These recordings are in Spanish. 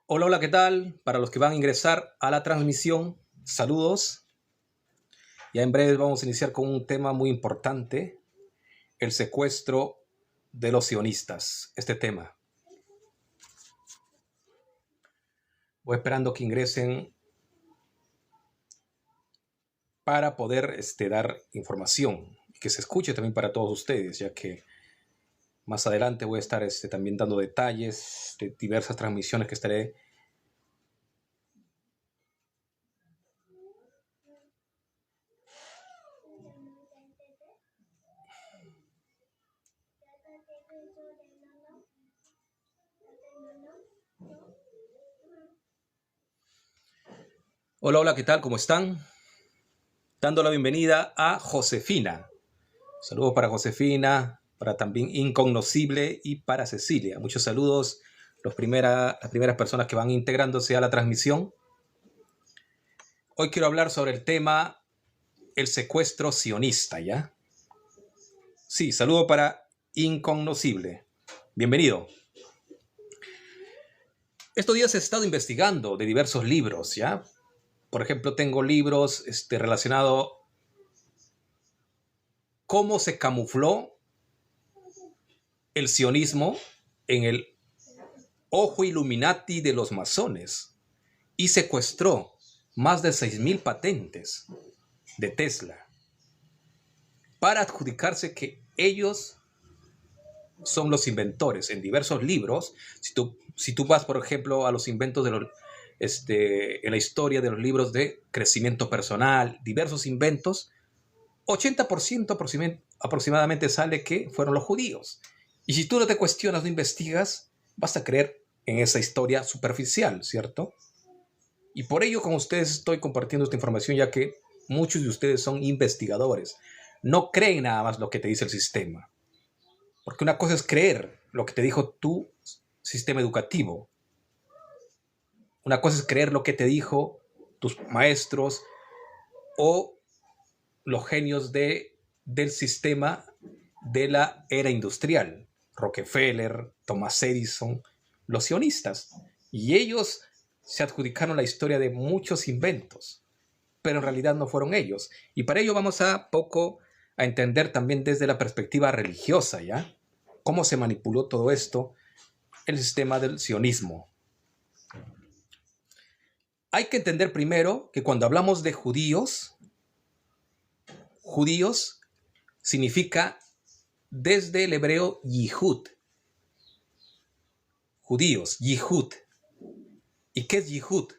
Hola, hola, ¿qué tal? Para los que van a ingresar a la transmisión, saludos. Ya en breve vamos a iniciar con un tema muy importante, el secuestro de los sionistas. Este tema. Voy esperando que ingresen para poder dar información y que se escuche también para todos ustedes, ya que más adelante voy a estar también dando detalles de diversas transmisiones que estaré. Hola, hola, ¿qué tal? ¿Cómo están? Dando la bienvenida a Josefina. Saludos para Josefina, para también Incognoscible y para Cecilia. Muchos saludos, las primeras personas que van integrándose a la transmisión. Hoy quiero hablar sobre el tema el secuestro sionista, ¿ya? Sí, saludo para Incognoscible. Bienvenido. Estos días he estado investigando de diversos libros, ¿ya? Por ejemplo, tengo libros relacionados cómo se camufló el sionismo en el ojo Illuminati de los masones y secuestró más de 6.000 patentes de Tesla para adjudicarse que ellos son los inventores. En diversos libros, si tú vas, por ejemplo, a los inventos de los, en la historia de los libros de crecimiento personal, diversos inventos, 80% aproximadamente sale que fueron los judíos. Y si tú no te cuestionas, no investigas, vas a creer en esa historia superficial, ¿cierto? Y por ello con ustedes estoy compartiendo esta información, ya que muchos de ustedes son investigadores. No creen nada más lo que te dice el sistema. Porque una cosa es creer lo que te dijo tu sistema educativo. Una cosa es creer lo que te dijo tus maestros o los genios del sistema de la era industrial. Rockefeller, Thomas Edison, los sionistas. Y ellos se adjudicaron la historia de muchos inventos, pero en realidad no fueron ellos. Y para ello vamos a entender también desde la perspectiva religiosa, ¿ya? Cómo se manipuló todo esto, el sistema del sionismo. Hay que entender primero que cuando hablamos de judíos significa desde el hebreo yihud. Judíos, yihud. ¿Y qué es yihud?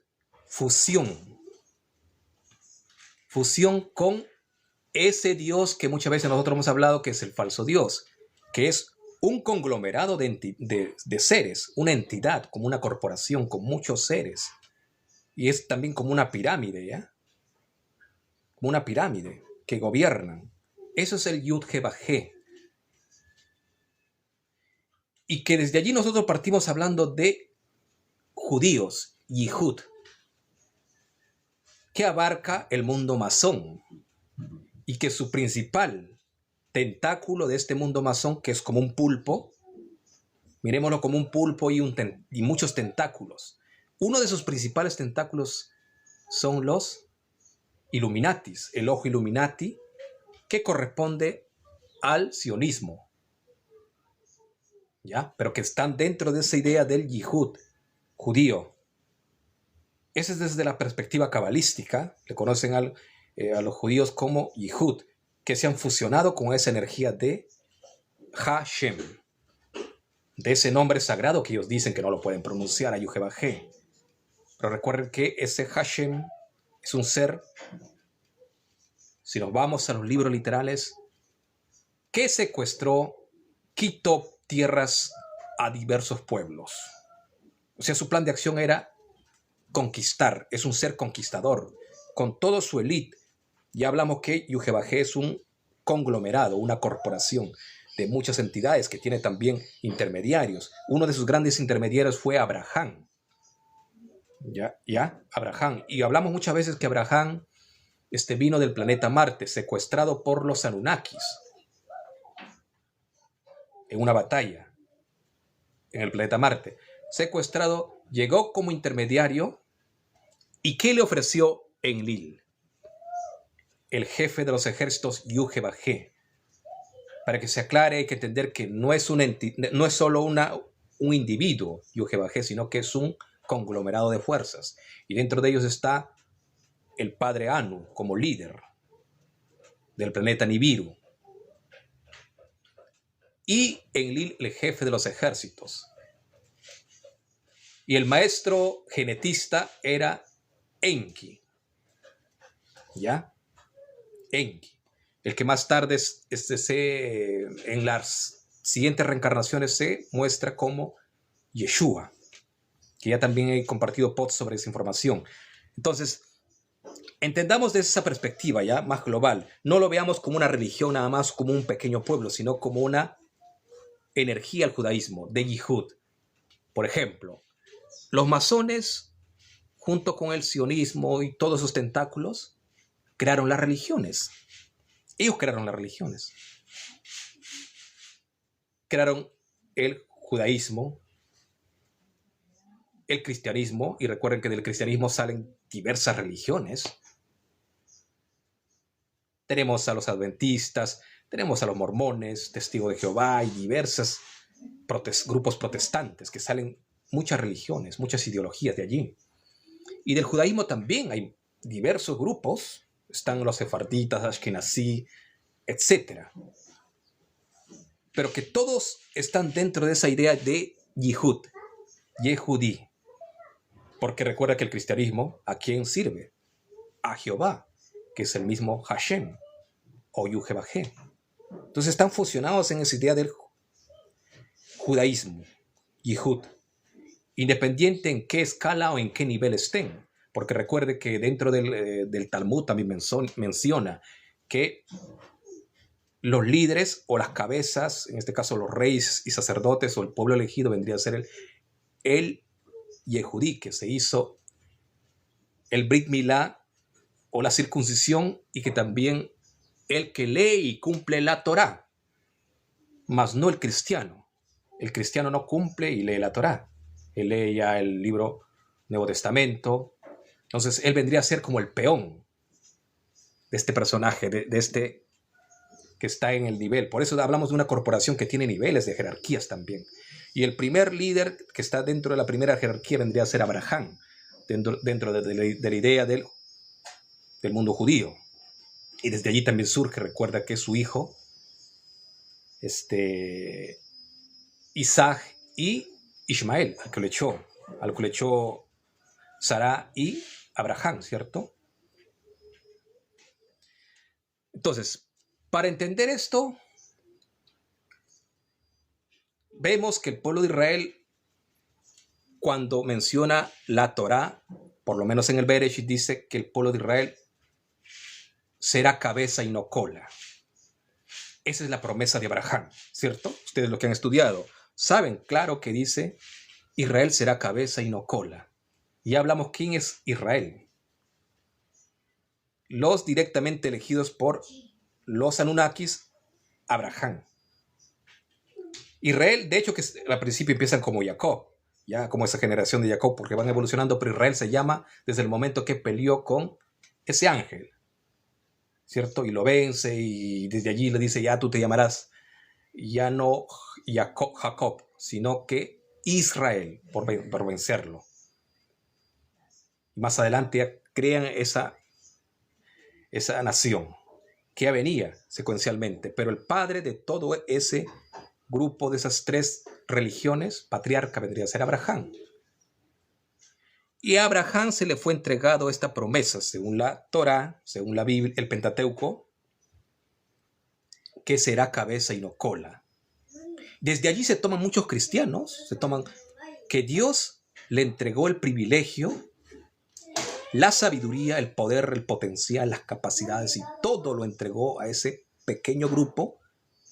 Fusión. Fusión con ese Dios que muchas veces nosotros hemos hablado que es el falso Dios, que es un conglomerado de seres, una entidad, como una corporación con muchos seres. Y es también como una pirámide, ¿ya? Como una pirámide que gobiernan. Eso es el Yud-He-Vah-He. Y que desde allí nosotros partimos hablando de judíos, Yihud, que abarca el mundo masón. Y que su principal tentáculo de este mundo masón, que es como un pulpo, miremoslo como un pulpo y muchos tentáculos. Uno de sus principales tentáculos son los Illuminatis, el ojo Illuminati, que corresponde al sionismo, ¿ya? Pero que están dentro de esa idea del yihud, judío. Esa es desde la perspectiva cabalística, le conocen a los judíos como yihud, que se han fusionado con esa energía de Hashem, de ese nombre sagrado que ellos dicen que no lo pueden pronunciar, a Yud-He-Vah-He. Pero recuerden que ese Hashem es un ser, si nos vamos a los libros literales, que secuestró, quitó tierras a diversos pueblos. O sea, su plan de acción era conquistar, es un ser conquistador, con todo su élite. Ya hablamos que Yud-He-Vah-He es un conglomerado, una corporación de muchas entidades que tiene también intermediarios. Uno de sus grandes intermediarios fue Abraham. ¿Ya? Abraham. Y hablamos muchas veces que Abraham vino del planeta Marte, secuestrado por los Anunnakis en una batalla en el planeta Marte, secuestrado llegó como intermediario. ¿Y qué le ofreció Enlil, el jefe de los ejércitos Yuhe-Bajé? Para que se aclare, hay que entender que no es solo un individuo Yuhe-Bajé, sino que es un conglomerado de fuerzas. Y dentro de ellos está el padre Anu como líder del planeta Nibiru. Y Enlil, el jefe de los ejércitos. Y el maestro genetista era Enki. ¿Ya? Enki. El que más tarde en las siguientes reencarnaciones se muestra como Yeshua, que ya también he compartido posts sobre esa información. Entonces, entendamos desde esa perspectiva ya más global. No lo veamos como una religión nada más, como un pequeño pueblo, sino como una energía al judaísmo, de Yihud. Por ejemplo, los masones, junto con el sionismo y todos sus tentáculos, crearon las religiones. Ellos crearon las religiones. Crearon el judaísmo, el cristianismo, y recuerden que del cristianismo salen diversas religiones. Tenemos a los adventistas, tenemos a los mormones, testigos de Jehová y diversos grupos protestantes que salen muchas religiones, muchas ideologías de allí. Y del judaísmo también hay diversos grupos, están los sefarditas, ashkenazí, etc. Pero que todos están dentro de esa idea de Yihud, Yehudí. Porque recuerda que el cristianismo, ¿a quién sirve? A Jehová, que es el mismo Hashem o Yuhe-Bajé. Entonces están fusionados en esa idea del judaísmo, Yihud, independiente en qué escala o en qué nivel estén. Porque recuerde que dentro del Talmud también menciona que los líderes o las cabezas, en este caso los reyes y sacerdotes o el pueblo elegido, vendría a ser el Yehudí, que se hizo el Brit Milá o la circuncisión, y que también el que lee y cumple la Torá, mas no el cristiano. El cristiano no cumple y lee la Torá. Él lee ya el libro Nuevo Testamento. Entonces él vendría a ser como el peón de este personaje, de este que está en el nivel. Por eso hablamos de una corporación que tiene niveles de jerarquías también. Y el primer líder que está dentro de la primera jerarquía vendría a ser Abraham, dentro de la idea del mundo judío. Y desde allí también surge, recuerda que su hijo, Isaac y Ismael, al que le echó Sara y Abraham, ¿cierto? Entonces, para entender esto, vemos que el pueblo de Israel, cuando menciona la Torá, por lo menos en el Bereshit, dice que el pueblo de Israel será cabeza y no cola. Esa es la promesa de Abraham, ¿cierto? Ustedes lo que han estudiado saben claro que dice Israel será cabeza y no cola. Y ya hablamos quién es Israel. Los directamente elegidos por los Anunnakis, Abraham. Israel, de hecho, que al principio empiezan como Jacob, ya como esa generación de Jacob, porque van evolucionando, pero Israel se llama desde el momento que peleó con ese ángel, ¿cierto? Y lo vence, y desde allí le dice, ya tú te llamarás ya no Jacob, sino que Israel, por vencerlo. Más adelante crean esa nación que ya venía secuencialmente, pero el padre de todo ese grupo, de esas tres religiones, patriarca, vendría a ser Abraham. Y a Abraham se le fue entregado esta promesa, según la Torá, según la Biblia, el Pentateuco, que será cabeza y no cola. Desde allí se toman muchos cristianos, se toman que Dios le entregó el privilegio, la sabiduría, el poder, el potencial, las capacidades, y todo lo entregó a ese pequeño grupo.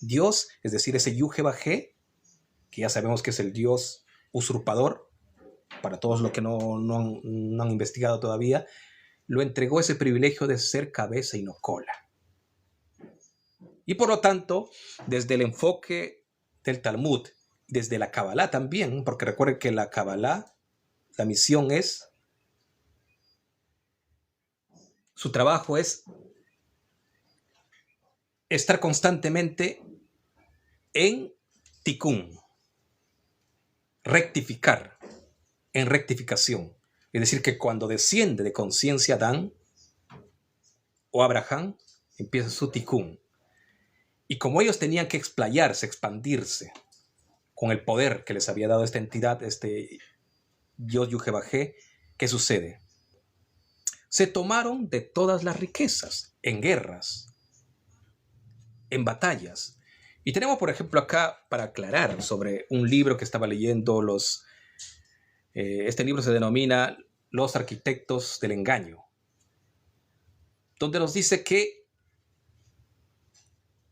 Dios, es decir, ese Yuhe-Bajé, que ya sabemos que es el Dios usurpador, para todos los que no han investigado todavía, lo entregó ese privilegio de ser cabeza y no cola. Y por lo tanto, desde el enfoque del Talmud, desde la Kabbalah también, porque recuerden que la Kabbalah la misión es, su trabajo es estar constantemente en tikkun, rectificar, en rectificación. Es decir, que cuando desciende de conciencia Adán o Abraham, empieza su tikkun. Y como ellos tenían que explayarse, expandirse con el poder que les había dado esta entidad, este Yod Yujebajé, ¿qué sucede? Se tomaron de todas las riquezas en guerras, en batallas. Y tenemos, por ejemplo, acá para aclarar sobre un libro que estaba leyendo este libro se denomina Los arquitectos del engaño, donde nos dice que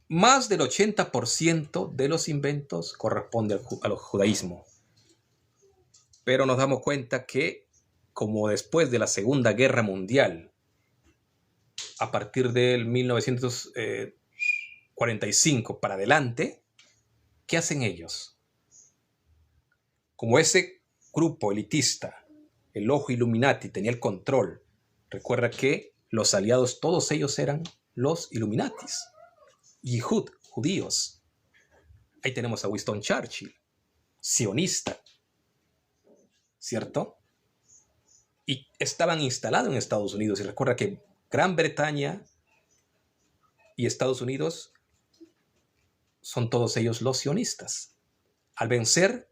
más del 80% de los inventos corresponde al judaísmo. Pero nos damos cuenta que, como después de la Segunda Guerra Mundial, a partir del 1945 para adelante, ¿qué hacen ellos? Como ese grupo elitista, el ojo Illuminati, tenía el control, recuerda que los aliados, todos ellos eran los Illuminatis, Yihud, judíos. Ahí tenemos a Winston Churchill, sionista, ¿cierto? Y estaban instalados en Estados Unidos. Y recuerda que Gran Bretaña y Estados Unidos son todos ellos los sionistas. Al vencer,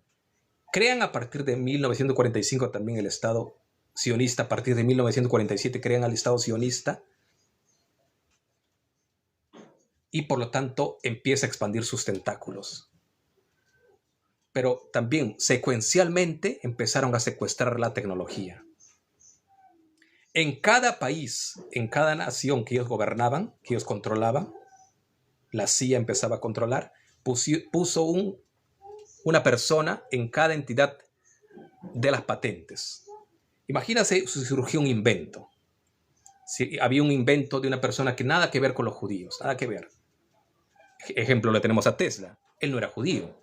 crean a partir de 1945 también el Estado sionista. A partir de 1947 crean al Estado sionista. Y por lo tanto empieza a expandir sus tentáculos. Pero también secuencialmente empezaron a secuestrar la tecnología. En cada país, en cada nación que ellos gobernaban, que ellos controlaban, la CIA empezaba a controlar, puso una persona en cada entidad de las patentes. Imagínate si surgió un invento. Si había un invento de una persona que nada que ver con los judíos, nada que ver. Ejemplo, le tenemos a Tesla. Él no era judío.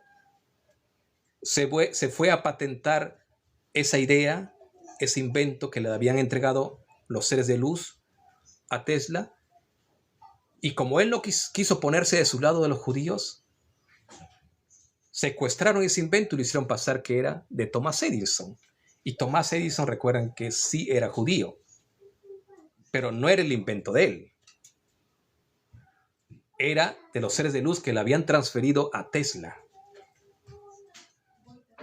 Se fue a patentar esa idea, ese invento que le habían entregado los seres de luz a Tesla. Y como él no quiso ponerse de su lado de los judíos, secuestraron ese invento y lo hicieron pasar que era de Thomas Edison. Y Thomas Edison, recuerdan que sí era judío, pero no era el invento de él. Era de los seres de luz que le habían transferido a Tesla.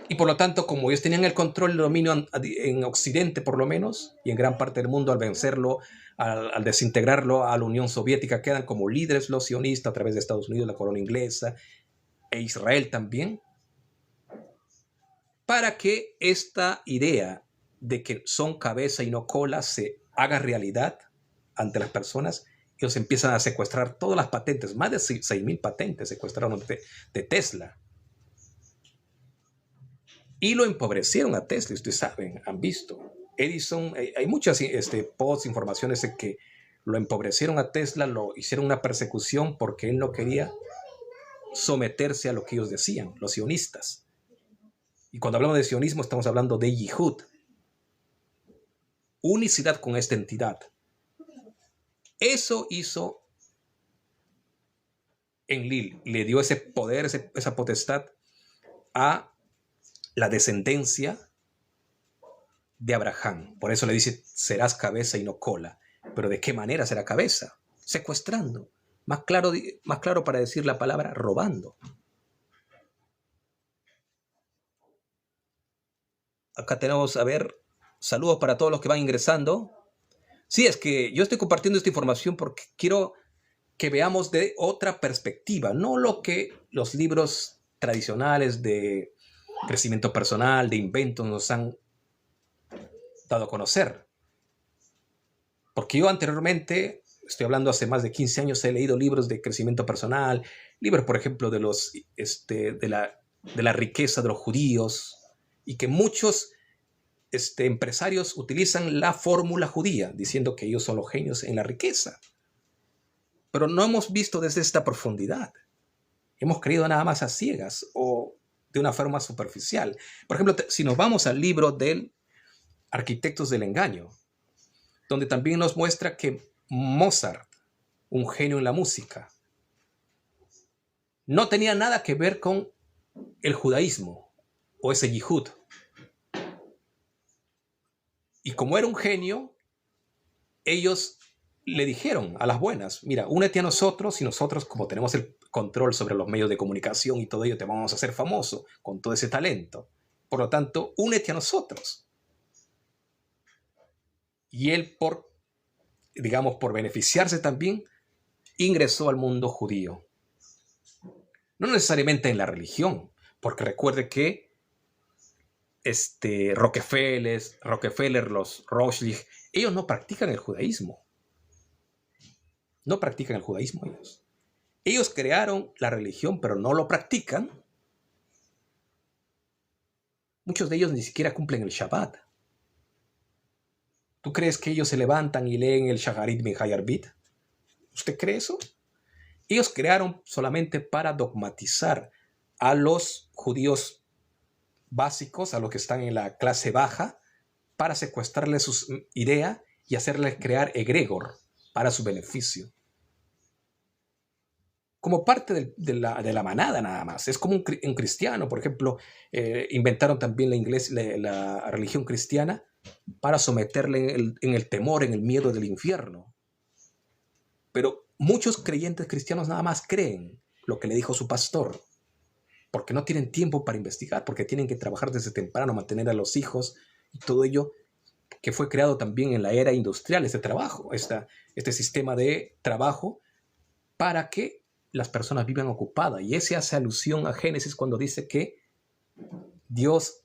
Y por lo tanto, como ellos tenían el control, el dominio en Occidente por lo menos, y en gran parte del mundo, al vencerlo, al desintegrarlo a la Unión Soviética, quedan como líderes los sionistas a través de Estados Unidos, la corona inglesa, e Israel también, para que esta idea de que son cabeza y no cola se haga realidad ante las personas. Ellos empiezan a secuestrar todas las patentes, más de 6,000 patentes secuestraron de Tesla. Y lo empobrecieron a Tesla, ustedes saben, han visto. Edison, hay muchas posts, informaciones de que lo empobrecieron a Tesla, lo hicieron una persecución porque él no quería someterse a lo que ellos decían, los sionistas. Y cuando hablamos de sionismo estamos hablando de Yihud, unicidad con esta entidad. Eso hizo Enlil, le dio ese poder, esa potestad a la descendencia de Abraham. Por eso le dice, serás cabeza y no cola. Pero ¿de qué manera será cabeza? Secuestrando. Más claro para decir la palabra robando. Acá tenemos, a ver, saludos para todos los que van ingresando. Sí, es que yo estoy compartiendo esta información porque quiero que veamos de otra perspectiva, no lo que los libros tradicionales de crecimiento personal, de inventos nos han dado a conocer. Porque yo anteriormente, estoy hablando hace más de 15 años, he leído libros de crecimiento personal, libros, por ejemplo, de la riqueza de los judíos, y que muchos empresarios utilizan la fórmula judía, diciendo que ellos son los genios en la riqueza. Pero no hemos visto desde esta profundidad. Hemos creído nada más a ciegas o de una forma superficial. Por ejemplo, si nos vamos al libro del arquitectos del engaño, donde también nos muestra que Mozart, un genio en la música, no tenía nada que ver con el judaísmo o ese yihud. Y como era un genio, ellos le dijeron a las buenas, mira, únete a nosotros y nosotros, como tenemos el control sobre los medios de comunicación y todo ello, te vamos a hacer famoso con todo ese talento. Por lo tanto, únete a nosotros. Y él, por beneficiarse también, ingresó al mundo judío. No necesariamente en la religión, porque recuerde que Rockefeller, los Rothschild, ellos no practican el judaísmo. No practican el judaísmo ellos. Ellos crearon la religión, pero no lo practican. Muchos de ellos ni siquiera cumplen el Shabbat. ¿Tú crees que ellos se levantan y leen el Shacharit Minhayarbit? ¿Usted cree eso? Ellos crearon solamente para dogmatizar a los judíos básicos, a los que están en la clase baja, para secuestrarles sus ideas y hacerles crear egregor para su beneficio. Como parte de la manada nada más. Es como un cristiano, por ejemplo, inventaron también la religión cristiana para someterle en el temor, en el miedo del infierno. Pero muchos creyentes cristianos nada más creen lo que le dijo su pastor, porque no tienen tiempo para investigar, porque tienen que trabajar desde temprano, mantener a los hijos y todo ello que fue creado también en la era industrial, este trabajo, este sistema de trabajo para que las personas vivan ocupadas. Y ese hace alusión a Génesis cuando dice que Dios,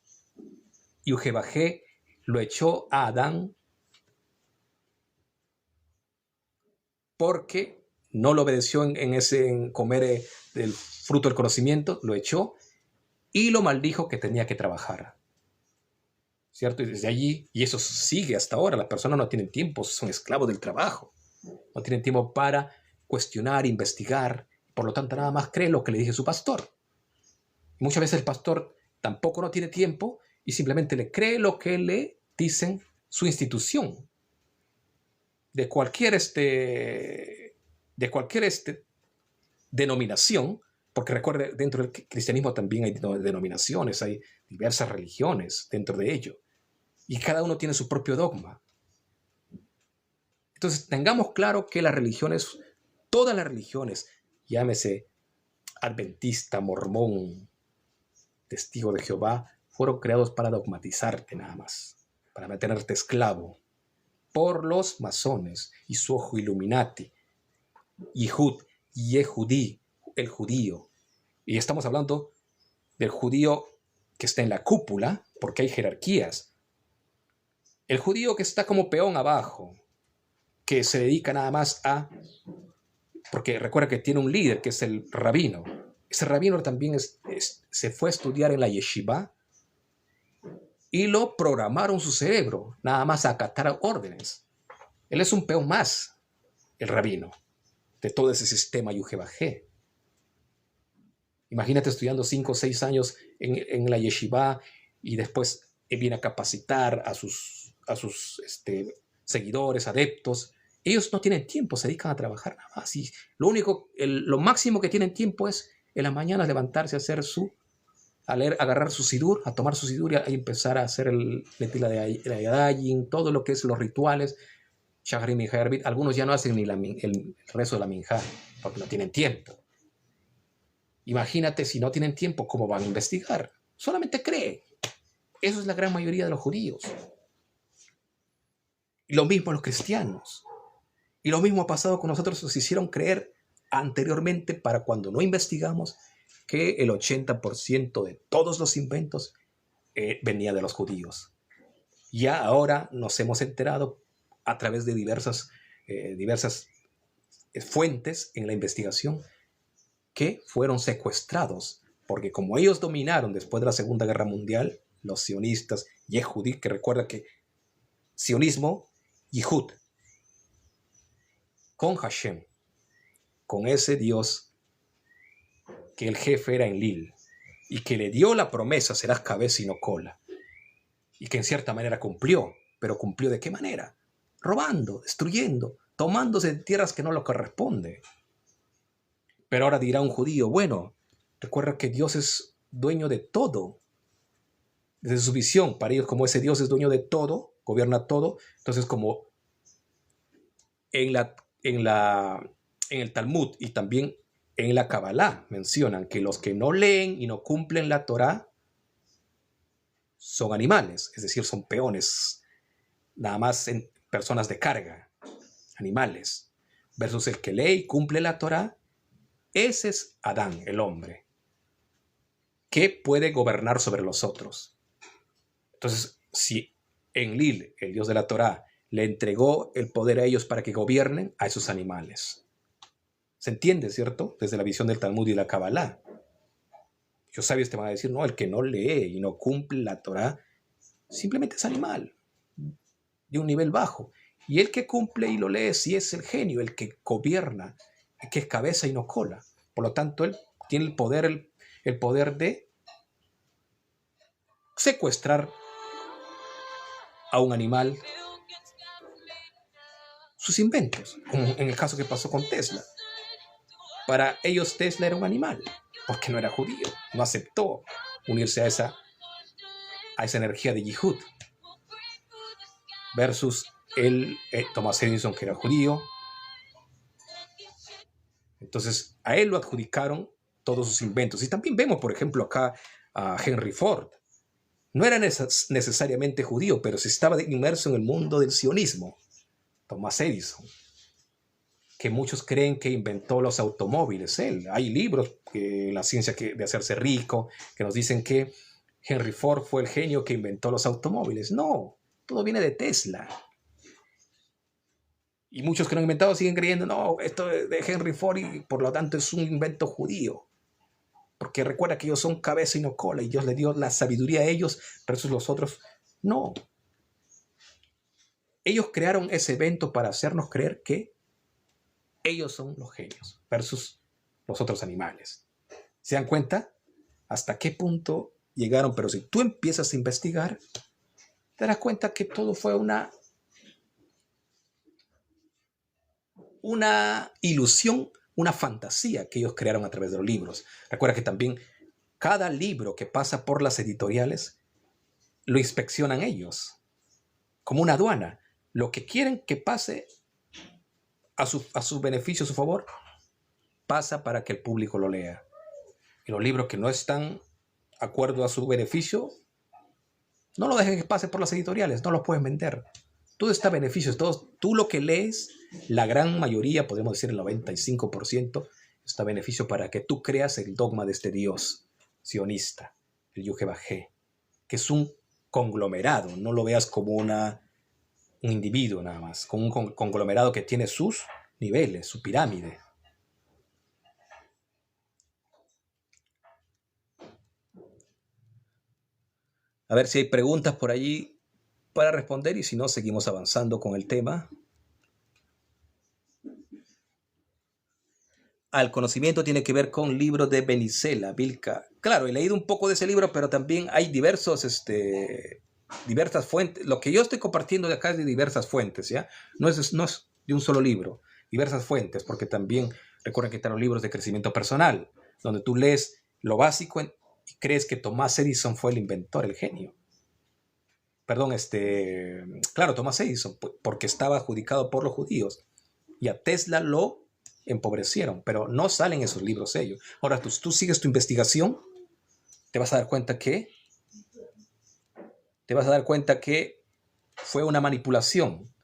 Yujebajé, lo echó a Adán porque no lo obedeció en comer el fruto del conocimiento, lo echó y lo maldijo que tenía que trabajar. ¿Cierto? Y desde allí, y eso sigue hasta ahora, las personas no tienen tiempo, son esclavos del trabajo, no tienen tiempo para cuestionar, investigar, por lo tanto nada más cree lo que le dice su pastor. Muchas veces el pastor tampoco no tiene tiempo y simplemente le cree lo que le dicen su institución. De cualquier denominación, porque recuerde, dentro del cristianismo también hay denominaciones, hay diversas religiones dentro de ello, y cada uno tiene su propio dogma. Entonces, tengamos claro que todas las religiones, llámese adventista, mormón, testigo de Jehová, fueron creados para dogmatizarte nada más, para mantenerte esclavo por los masones y su ojo Illuminati, Yehud, Yehudí, el judío. Y estamos hablando del judío que está en la cúpula, porque hay jerarquías. El judío que está como peón abajo, que se dedica nada más porque recuerda que tiene un líder que es el rabino. Ese rabino también se fue a estudiar en la yeshiva y lo programaron su cerebro, nada más a acatar órdenes. Él es un peón más, el rabino, de todo ese sistema Yujebajé. Imagínate estudiando 5 o 6 años en la yeshiva y después viene a capacitar a sus seguidores, adeptos. Ellos no tienen tiempo, se dedican a trabajar nada más. Y lo máximo que tienen tiempo es en las mañanas levantarse a leer, agarrar su sidur, a tomar su sidur y empezar a hacer el Netila de Yadayim, todo lo que es los rituales, Shacharit Minhayarbit. Algunos ya no hacen ni el rezo de la Minjá porque no tienen tiempo. Imagínate, si no tienen tiempo, ¿cómo van a investigar? Solamente creen. Eso es la gran mayoría de los judíos. Y lo mismo los cristianos. Y lo mismo ha pasado con nosotros, nos hicieron creer anteriormente, para cuando no investigamos, que el 80% de todos los inventos venía de los judíos. Ya ahora nos hemos enterado a través de diversas fuentes en la investigación que fueron secuestrados, porque como ellos dominaron después de la Segunda Guerra Mundial, los sionistas, Yehudí, que recuerda que sionismo, Yehud, con Hashem, con ese Dios que el jefe era Enlil y que le dio la promesa, serás cabeza y no cola. y que en cierta manera cumplió. ¿Pero cumplió de qué manera? Robando, destruyendo, tomándose de tierras que no le corresponde. Pero ahora dirá un judío, bueno, recuerda que Dios es dueño de todo. Desde su visión, para ellos, como ese Dios es dueño de todo, gobierna todo, entonces como en el Talmud y también en la Kabbalah mencionan que los que no leen y no cumplen la Torá son animales, es decir, son peones, nada más en personas de carga, animales, versus el que lee y cumple la Torá, ese es Adán, el hombre, que puede gobernar sobre los otros. Entonces, si Enlil, el dios de la Torá, le entregó el poder a ellos para que gobiernen a esos animales. ¿Se entiende, cierto? Desde la visión del Talmud y la Kabbalah. Los sabios te van a decir, no, el que no lee y no cumple la Torá simplemente es animal, de un nivel bajo. Y el que cumple y lo lee, sí es el genio, el que gobierna, el que es cabeza y no cola. Por lo tanto, él tiene el poder de secuestrar a un animal sus inventos, como en el caso que pasó con Tesla. Para ellos Tesla era un animal, porque no era judío, no aceptó unirse a esa energía de Yihud. Versus Thomas Edison, que era judío. Entonces a él lo adjudicaron todos sus inventos. Y también vemos, por ejemplo, acá a Henry Ford. No era necesariamente judío, pero sí estaba inmerso en el mundo del sionismo. Thomas Edison, que muchos creen que inventó los automóviles. Hay libros en la ciencia de hacerse rico que nos dicen que Henry Ford fue el genio que inventó los automóviles. No, todo viene de Tesla. Y muchos que lo han inventado siguen creyendo, no, esto es de Henry Ford y por lo tanto es un invento judío. Porque recuerda que ellos son cabeza y no cola y Dios le dio la sabiduría a ellos versus los otros. No. Ellos crearon ese evento para hacernos creer que ellos son los genios versus los otros animales. ¿Se dan cuenta? ¿Hasta qué punto llegaron? Pero si tú empiezas a investigar, te darás cuenta que todo fue una ilusión, una fantasía que ellos crearon a través de los libros. Recuerda que también cada libro que pasa por las editoriales lo inspeccionan ellos, como una aduana. Lo que quieren que pase a su beneficio, a su favor, pasa para que el público lo lea. Y los libros que no están de acuerdo a su beneficio, no lo dejen que pase por las editoriales, no los pueden vender. Todo está a beneficio, tú lo que lees, la gran mayoría, podemos decir el 95%, está a beneficio para que tú creas el dogma de este Dios sionista, el Yud-Heh-Vah-Heh, que es un conglomerado, no lo veas como un individuo nada más, como un conglomerado que tiene sus niveles, su pirámide. A ver si hay preguntas por allí para responder y si no, seguimos avanzando con el tema. Al conocimiento tiene que ver con libros de Benicela, Vilca. Claro, he leído un poco de ese libro, pero también hay diversas fuentes. Lo que yo estoy compartiendo de acá es de diversas fuentes, ¿ya? No es de un solo libro, diversas fuentes, porque también recuerden que están los libros de crecimiento personal, donde tú lees lo básico y crees que Thomas Edison fue el inventor, el genio. Perdón, claro, Thomas Edison, porque estaba adjudicado por los judíos, y a Tesla lo empobrecieron, pero no salen esos libros ellos. Ahora, tú sigues tu investigación, te vas a dar cuenta que fue una manipulación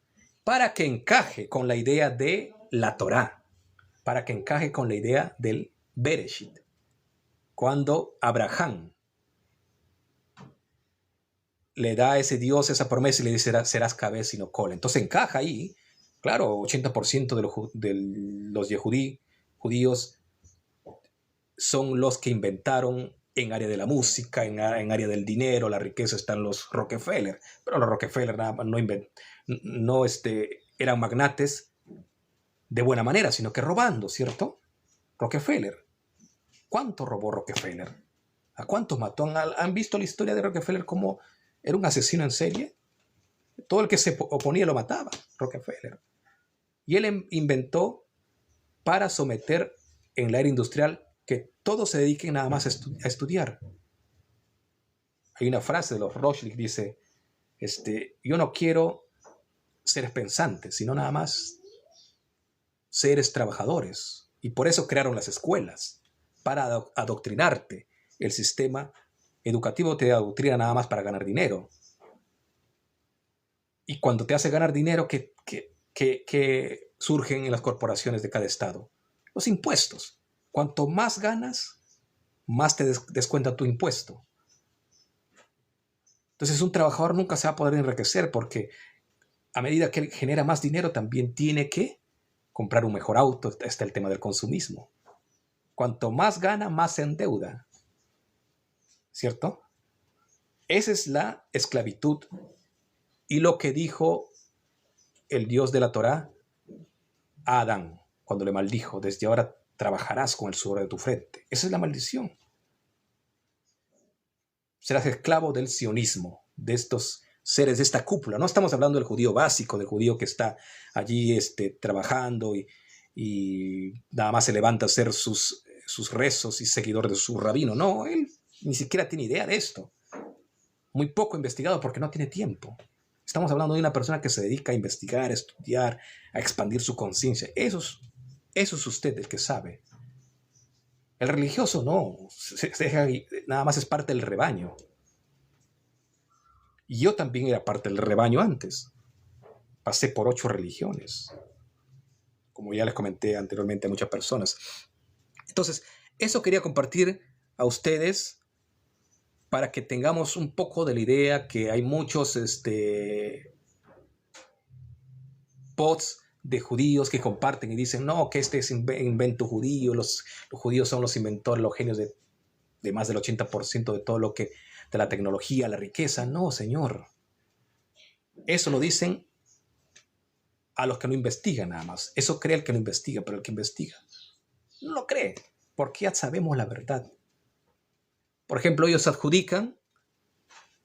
para que encaje con la idea de la Torá, para que encaje con la idea del Bereshit. Cuando Abraham le da a ese Dios esa promesa y le dice, serás cabeza y no cola. Entonces encaja ahí. Claro, 80% de los judíos son los que inventaron en área de la música, en área del dinero, la riqueza, están los Rockefeller. Pero los Rockefeller nada más no eran magnates de buena manera, sino que robando, ¿cierto? Rockefeller. ¿Cuánto robó Rockefeller? ¿A cuántos mató? ¿Han visto la historia de Rockefeller? Cómo Era un asesino en serie. Todo el que se oponía lo mataba, Rockefeller. Y él inventó para someter en la era industrial que todos se dediquen nada más a estudiar. Hay una frase de los Rothschild que dice, yo no quiero seres pensantes, sino nada más seres trabajadores. Y por eso crearon las escuelas, para adoctrinarte. El sistema educativo te adoctrina nada más para ganar dinero. Y cuando te hace ganar dinero, ¿qué surgen en las corporaciones de cada estado? Los impuestos. Cuanto más ganas, más te descuenta tu impuesto. Entonces un trabajador nunca se va a poder enriquecer porque a medida que él genera más dinero también tiene que comprar un mejor auto. Está el tema del consumismo. Cuanto más gana, más se endeuda. ¿Cierto? Esa es la esclavitud. Y lo que dijo el Dios de la Torá a Adán cuando le maldijo, desde ahora trabajarás con el sudor de tu frente. Esa es la maldición. Serás esclavo del sionismo, de estos seres de esta cúpula. No estamos hablando del judío básico, del judío que está allí trabajando y nada más se levanta a hacer sus rezos y seguidor de su rabino. No, él ni siquiera tiene idea de esto. Muy poco investigado porque no tiene tiempo. Estamos hablando de una persona que se dedica a investigar, a estudiar, a expandir su conciencia. Eso es usted el que sabe. El religioso no, nada más es parte del rebaño. Y yo también era parte del rebaño antes. Pasé por 8 religiones, como ya les comenté anteriormente a muchas personas. Entonces, eso quería compartir a ustedes para que tengamos un poco de la idea que hay muchos posts de judíos que comparten y dicen, no, que este es invento judío, los judíos son los inventores, los genios de más del 80% de todo lo que, de la tecnología, la riqueza. No, señor. Eso lo dicen a los que no investigan nada más. Eso cree el que no investiga, pero el que investiga no lo cree, porque ya sabemos la verdad. Por ejemplo, ellos adjudican,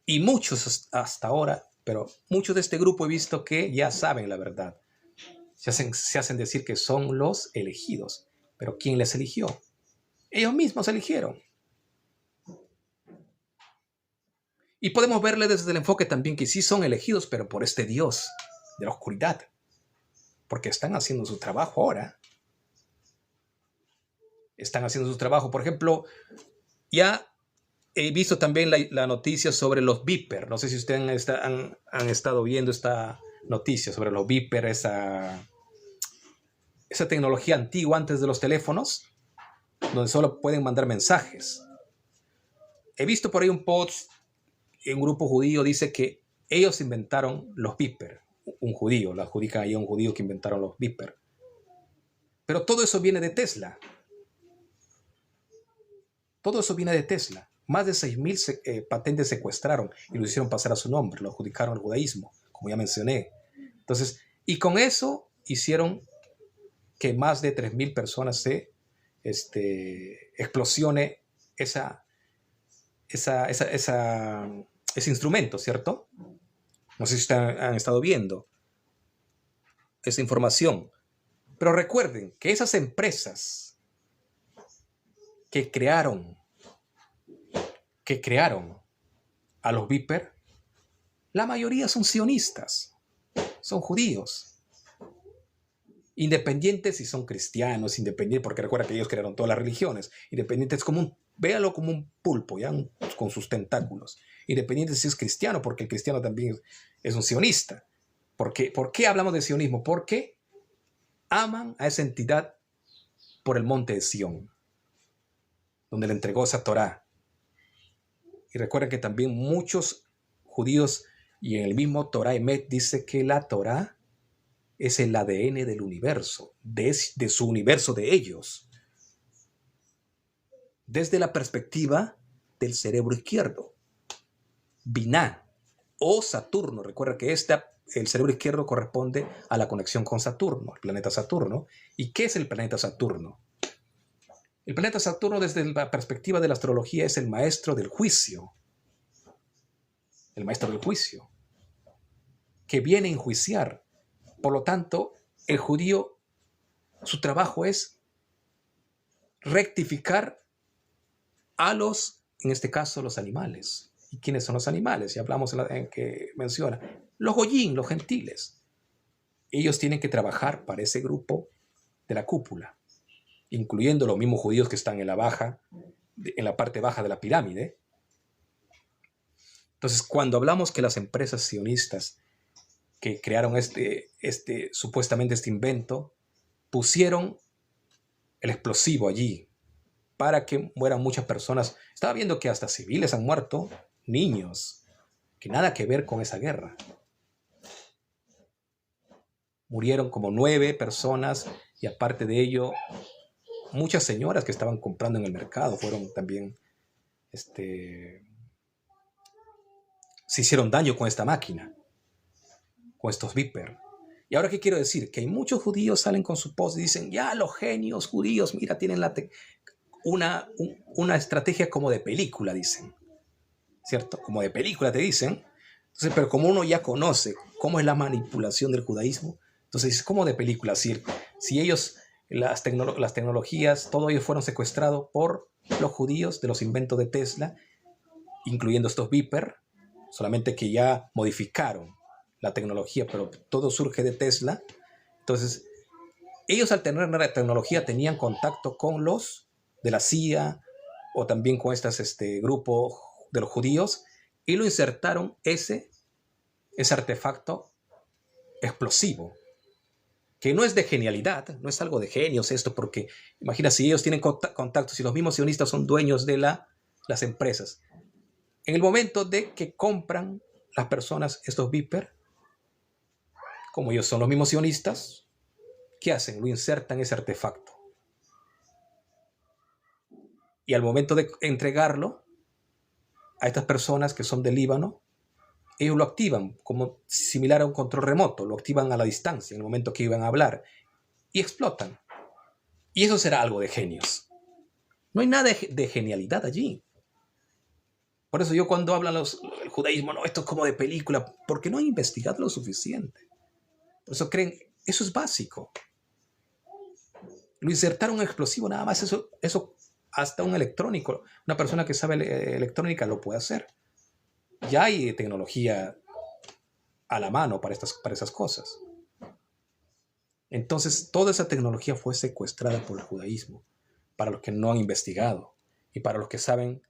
y muchos hasta ahora, pero muchos de este grupo he visto que ya saben la verdad. Se hacen decir que son los elegidos. Pero ¿quién les eligió? Ellos mismos eligieron. Y podemos verle desde el enfoque también que sí son elegidos, pero por este Dios de la oscuridad. Porque están haciendo su trabajo ahora. Están haciendo su trabajo. Por ejemplo, ya he visto también la noticia sobre los Viper. No sé si ustedes han estado viendo esta noticia sobre los Viper, esa tecnología antigua antes de los teléfonos, donde solo pueden mandar mensajes. He visto por ahí un post, un grupo judío dice que ellos inventaron los Viper. Un judío, lo adjudican ahí a un judío que inventaron los Viper. Pero todo eso viene de Tesla. Todo eso viene de Tesla. Más de 6.000 patentes secuestraron y lo hicieron pasar a su nombre, lo adjudicaron al judaísmo, como ya mencioné. Entonces, y con eso hicieron que más de 3.000 personas se explosione ese instrumento, ¿cierto? No sé si ustedes han estado viendo esa información. Pero recuerden que esas empresas que crearon a los Viper, la mayoría son sionistas, son judíos. Independientes si son cristianos, independientes, porque recuerda que ellos crearon todas las religiones. Independientes véalo como un pulpo, ¿ya? Con sus tentáculos. Independientes si es cristiano, porque el cristiano también es un sionista. ¿Por qué hablamos de sionismo? Porque aman a esa entidad por el monte de Sión, donde le entregó esa Torá. Y recuerden que también muchos judíos, y en el mismo Torá Emet dice que la Torá es el ADN del universo, de su universo de ellos. Desde la perspectiva del cerebro izquierdo. Binah o Saturno. Recuerda que el cerebro izquierdo corresponde a la conexión con Saturno, el planeta Saturno. ¿Y qué es el planeta Saturno? El planeta Saturno, desde la perspectiva de la astrología, es el maestro del juicio. el maestro del juicio, que viene a enjuiciar. Por lo tanto, el judío, su trabajo es rectificar a en este caso, los animales. ¿Y quiénes son los animales? Ya hablamos en que menciona. Los goyín, los gentiles. Ellos tienen que trabajar para ese grupo de la cúpula, incluyendo los mismos judíos que están en la parte baja de la pirámide. Entonces, cuando hablamos que las empresas sionistas que crearon supuestamente este invento, pusieron el explosivo allí para que mueran muchas personas. Estaba viendo que hasta civiles han muerto, niños, que nada que ver con esa guerra. Murieron como 9 personas y aparte de ello, muchas señoras que estaban comprando en el mercado fueron también, se hicieron daño con esta máquina, con estos Viper. Y ahora, ¿qué quiero decir? Que hay muchos judíos salen con su post y dicen, ya los genios judíos, mira, tienen una estrategia como de película, dicen, ¿cierto? Como de película te dicen. Entonces, pero como uno ya conoce cómo es la manipulación del judaísmo, entonces es como de película. Si ellos, las tecnologías, todo ello fueron secuestrados por los judíos de los inventos de Tesla, incluyendo estos Viper, solamente que ya modificaron la tecnología, pero todo surge de Tesla. Entonces, ellos al tener la tecnología tenían contacto con los de la CIA o también con grupo de los judíos y lo insertaron ese artefacto explosivo, que no es de genialidad, no es algo de genios esto, porque imagina si ellos tienen contactos y los mismos sionistas son dueños de las empresas. En el momento de que compran las personas estos Viper, como ellos son los mismos sionistas, ¿qué hacen? Lo insertan ese artefacto. Y al momento de entregarlo a estas personas que son del Líbano, ellos lo activan como similar a un control remoto, lo activan a la distancia en el momento que iban a hablar y explotan. Y eso será algo de genios. No hay nada de genialidad allí. Por eso yo cuando hablan el judaísmo, no, esto es como de película, porque no han investigado lo suficiente. Por eso creen, eso es básico. Lo insertaron un explosivo, nada más, eso hasta un electrónico, una persona que sabe electrónica lo puede hacer. Ya hay tecnología a la mano para esas cosas. Entonces, toda esa tecnología fue secuestrada por el judaísmo, para los que no han investigado y para los que saben,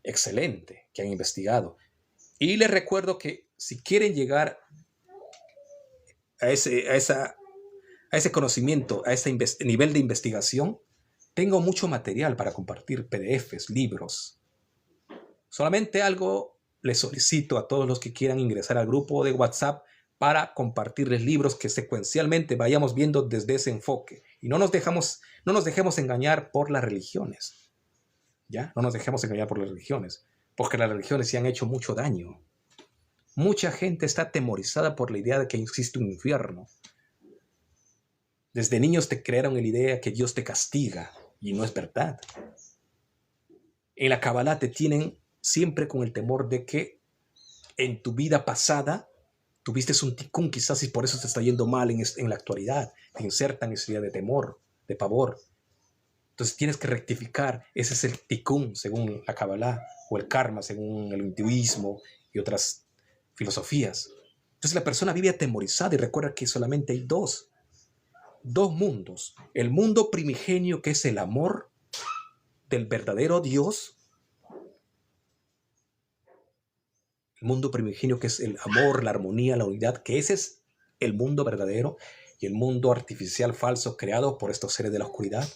excelente, que han investigado. Y les recuerdo que si quieren llegar a ese conocimiento, a ese nivel de investigación, tengo mucho material para compartir, PDFs, libros. Solamente algo les solicito a todos los que quieran ingresar al grupo de WhatsApp para compartirles libros que secuencialmente vayamos viendo desde ese enfoque. Y no nos dejemos engañar por las religiones. ¿Ya? No nos dejemos engañar por las religiones, porque las religiones se han hecho mucho daño. Mucha gente está atemorizada por la idea de que existe un infierno. Desde niños te crearon la idea que Dios te castiga, y no es verdad. En la Kabbalah te tienen siempre con el temor de que en tu vida pasada tuviste un tikkun, quizás, y por eso te está yendo mal en la actualidad. Te insertan esa idea de temor, de pavor. Entonces tienes que rectificar. Ese es el tikkun según la Kabbalah, o el karma según el hinduismo y otras filosofías. Entonces la persona vive atemorizada y recuerda que solamente hay dos mundos. El mundo primigenio, que es el amor del verdadero Dios. El mundo primigenio, que es el amor, la armonía, la unidad, que ese es el mundo verdadero, y el mundo artificial falso creado por estos seres de la oscuridad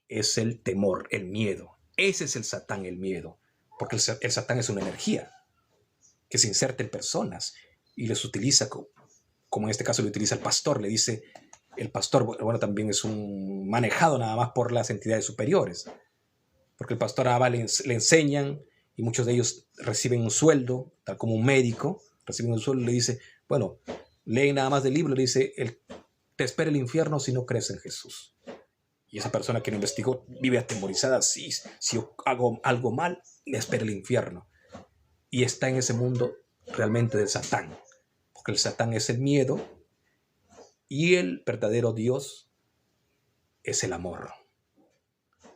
es el temor, el miedo. Ese es el Satán, el miedo, porque el Satán es una energía que se inserta en personas y les utiliza, como en este caso lo utiliza el pastor. Le dice, el pastor, bueno, también es un manejado nada más por las entidades superiores, porque el pastor nada más le enseñan, y muchos de ellos reciben un sueldo, tal como un médico, reciben un sueldo y le dice, bueno, leen nada más del libro, le dice, te espera el infierno si no crees en Jesús. Y esa persona que lo investigó vive atemorizada, si yo hago algo mal, me espera el infierno. y está en ese mundo realmente del Satán, porque el Satán es el miedo y el verdadero Dios es el amor.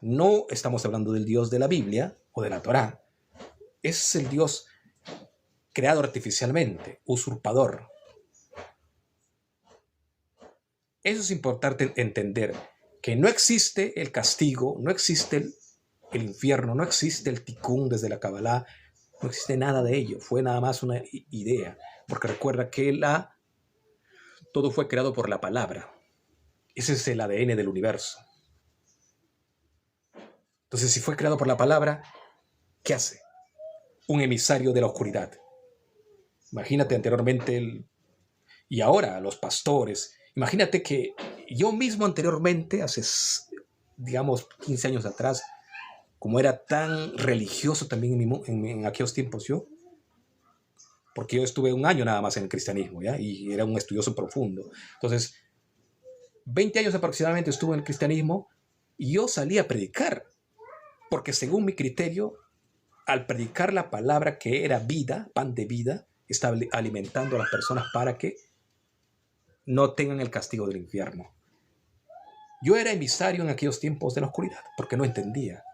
No estamos hablando del Dios de la Biblia o de la Torá. Es el Dios creado artificialmente, usurpador. Eso es importante entender, que no existe el castigo, no existe el infierno, no existe el tikkun desde la Kabbalah, no existe nada de ello. Fue nada más una idea, porque recuerda que todo fue creado por la palabra. Ese es el ADN del universo. Entonces, si fue creado por la palabra, ¿qué hace? Un emisario de la oscuridad. Imagínate anteriormente y ahora los pastores. Imagínate que yo mismo anteriormente, hace, digamos, 15 años atrás, como era tan religioso también en aquellos tiempos yo, porque yo estuve un año nada más en el cristianismo, ¿ya? Y era un estudioso profundo. Entonces, 20 años aproximadamente estuve en el cristianismo y yo salí a predicar, porque según mi criterio, al predicar la palabra que era vida, pan de vida, estaba alimentando a las personas para que no tengan el castigo del infierno. Yo era emisario en aquellos tiempos de la oscuridad, porque no entendía.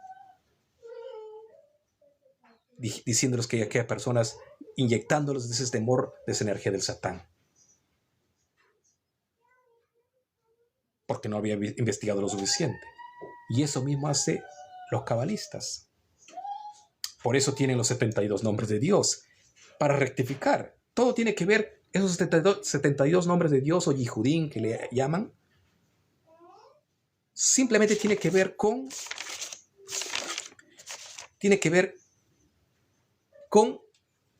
Diciéndoles que aquellas personas, inyectándoles de ese temor, de esa energía del Satán. Porque no había investigado lo suficiente. Y eso mismo hace los cabalistas. Por eso tienen los 72 nombres de Dios, para rectificar. Todo tiene que ver, esos 72 nombres de Dios, o Yihudín, que le llaman, simplemente tiene que ver con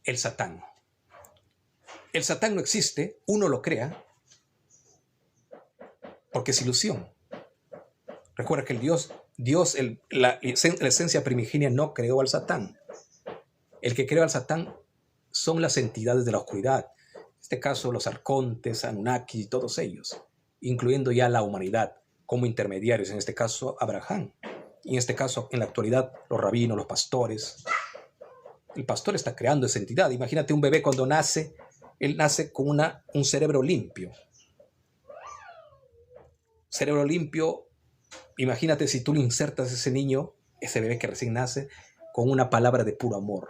el Satán. El Satán no existe, uno lo crea, porque es ilusión. Recuerda que la esencia primigenia no creó al Satán. El que creó al Satán son las entidades de la oscuridad. En este caso, los arcontes, Anunnaki, todos ellos, incluyendo ya la humanidad como intermediarios, en este caso Abraham. Y en este caso, en la actualidad, los rabinos, los pastores. El pastor está creando esa entidad. Imagínate un bebé cuando nace, él nace con un cerebro limpio. Cerebro limpio, imagínate si tú le insertas a ese niño, ese bebé que recién nace, con una palabra de puro amor.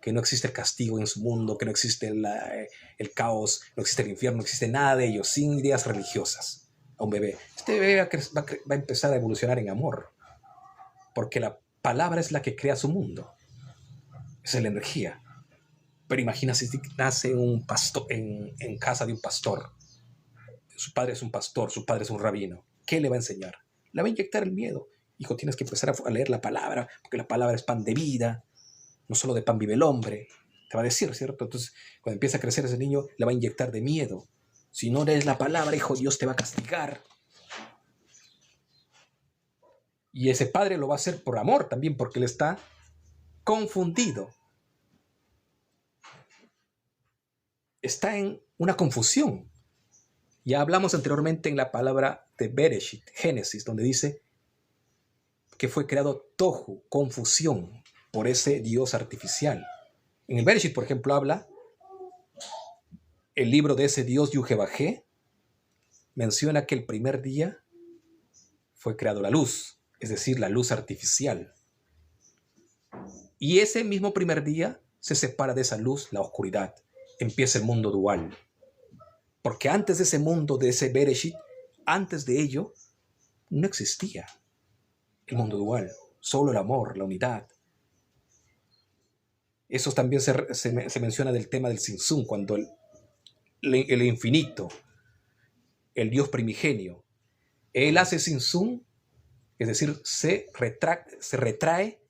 Que no existe el castigo en su mundo, que no existe el caos, no existe el infierno, no existe nada de ello, sin ideas religiosas. A un bebé. Este bebé va a empezar a evolucionar en amor. Porque la palabra es la que crea su mundo. Esa es la energía. Pero imagina si nace un pastor en casa de un pastor. Su padre es un pastor, su padre es un rabino. ¿Qué le va a enseñar? Le va a inyectar el miedo. Hijo, tienes que empezar a leer la palabra, porque la palabra es pan de vida. No solo de pan vive el hombre. Te va a decir, ¿cierto? Entonces, cuando empieza a crecer ese niño, le va a inyectar de miedo. Si no lees la palabra, hijo, Dios te va a castigar. Y ese padre lo va a hacer por amor también, porque él está confundido. Está en una confusión. Ya hablamos anteriormente en la palabra de Bereshit, Génesis, donde dice que fue creado tohu, confusión, por ese Dios artificial. En el Bereshit, por ejemplo, habla el libro de ese Dios Yuhebajé, menciona que el primer día fue creado la luz, es decir, la luz artificial. Y ese mismo primer día se separa de esa luz la oscuridad. Empieza el mundo dual. Porque antes de ese mundo, de ese Bereshit, antes de ello, no existía el mundo dual. Solo el amor, la unidad. Eso también se menciona del tema del Tsimsum, cuando el infinito, el Dios primigenio, él hace Tsimsum, es decir, se retrae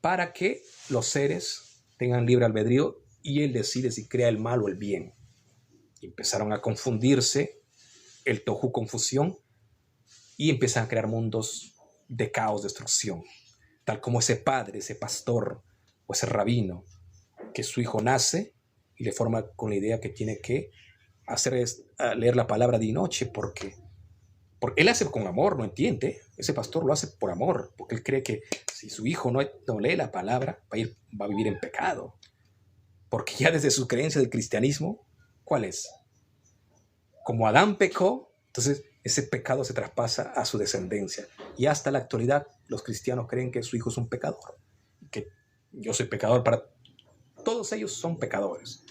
para que los seres tengan libre albedrío y él decide si crea el mal o el bien. Y empezaron a confundirse, el tohu, confusión, y empiezan a crear mundos de caos, destrucción. Tal como ese padre, ese pastor o ese rabino, que su hijo nace y le forma con la idea que tiene que hacer es leer la palabra de noche, porque él hace con amor, no entiende. Ese pastor lo hace por amor, porque él cree que si su hijo no lee la palabra, va a vivir en pecado. Porque ya desde su creencia del cristianismo, ¿cuál es? Como Adán pecó, entonces ese pecado se traspasa a su descendencia. Y hasta la actualidad los cristianos creen que su hijo es un pecador. Que yo soy pecador para... Todos ellos son pecadores.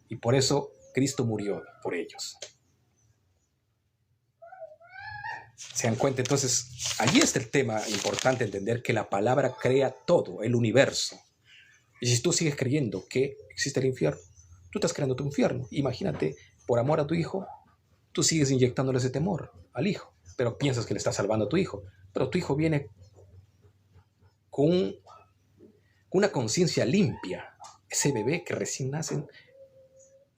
Y por eso Cristo murió por ellos. ¿Se dan cuenta? Entonces, allí está el tema importante, entender que la palabra crea todo, el universo. Y si tú sigues creyendo que existe el infierno, tú estás creando tu infierno. Imagínate, por amor a tu hijo, tú sigues inyectándole ese temor al hijo, pero piensas que le estás salvando a tu hijo. Pero tu hijo viene con una conciencia limpia. Ese bebé que recién nace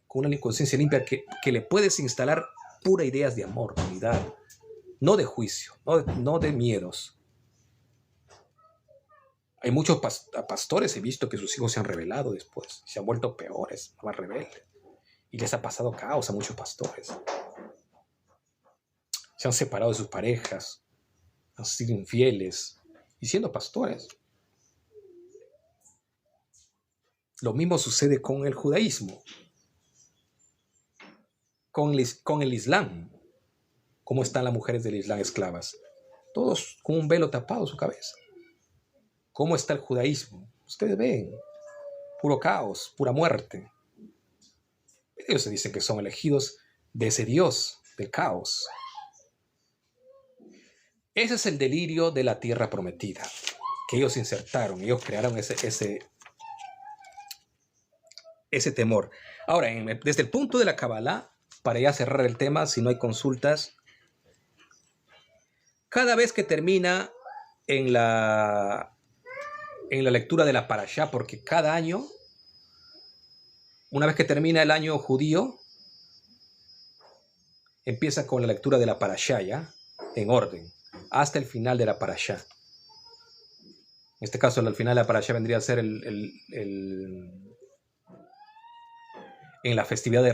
con una conciencia limpia que le puedes instalar pura ideas de amor, de unidad, no de juicio, no de miedos. Hay muchos pastores, he visto que sus hijos se han rebelado después, se han vuelto peores, más rebeldes. Y les ha pasado caos a muchos pastores. Se han separado de sus parejas, han sido infieles, y siendo pastores. Lo mismo sucede con el judaísmo, con el Islam. ¿Cómo están las mujeres del Islam esclavas? Todos con un velo tapado en su cabeza. ¿Cómo está el judaísmo? Ustedes ven, puro caos, pura muerte. Ellos se dicen que son elegidos de ese Dios del caos. Ese es el delirio de la tierra prometida, que ellos insertaron, ellos crearon ese temor. Ahora, desde el punto de la Kabbalah, para ya cerrar el tema, si no hay consultas, cada vez que termina en la lectura de la Parashá, porque cada año, una vez que termina el año judío, empieza con la lectura de la Parashá, ¿ya? En orden, hasta el final de la Parashá. En este caso, al final de la Parashá vendría a ser en la festividad de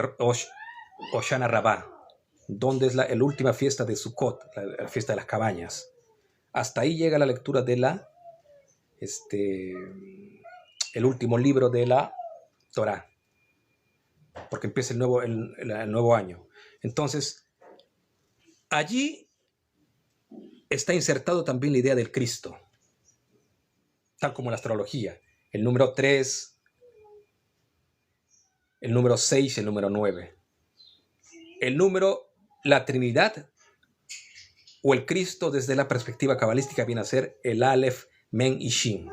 Hoshana Rabbah, donde es la última fiesta de Sukkot, la fiesta de las cabañas. Hasta ahí llega la lectura de el último libro de la Torá, porque empieza el nuevo año. Entonces, allí está insertado también la idea del Cristo, tal como la astrología. El número 3, el número 6, el número 9. El número, la Trinidad o el Cristo desde la perspectiva cabalística viene a ser el Aleph, Men y Shin.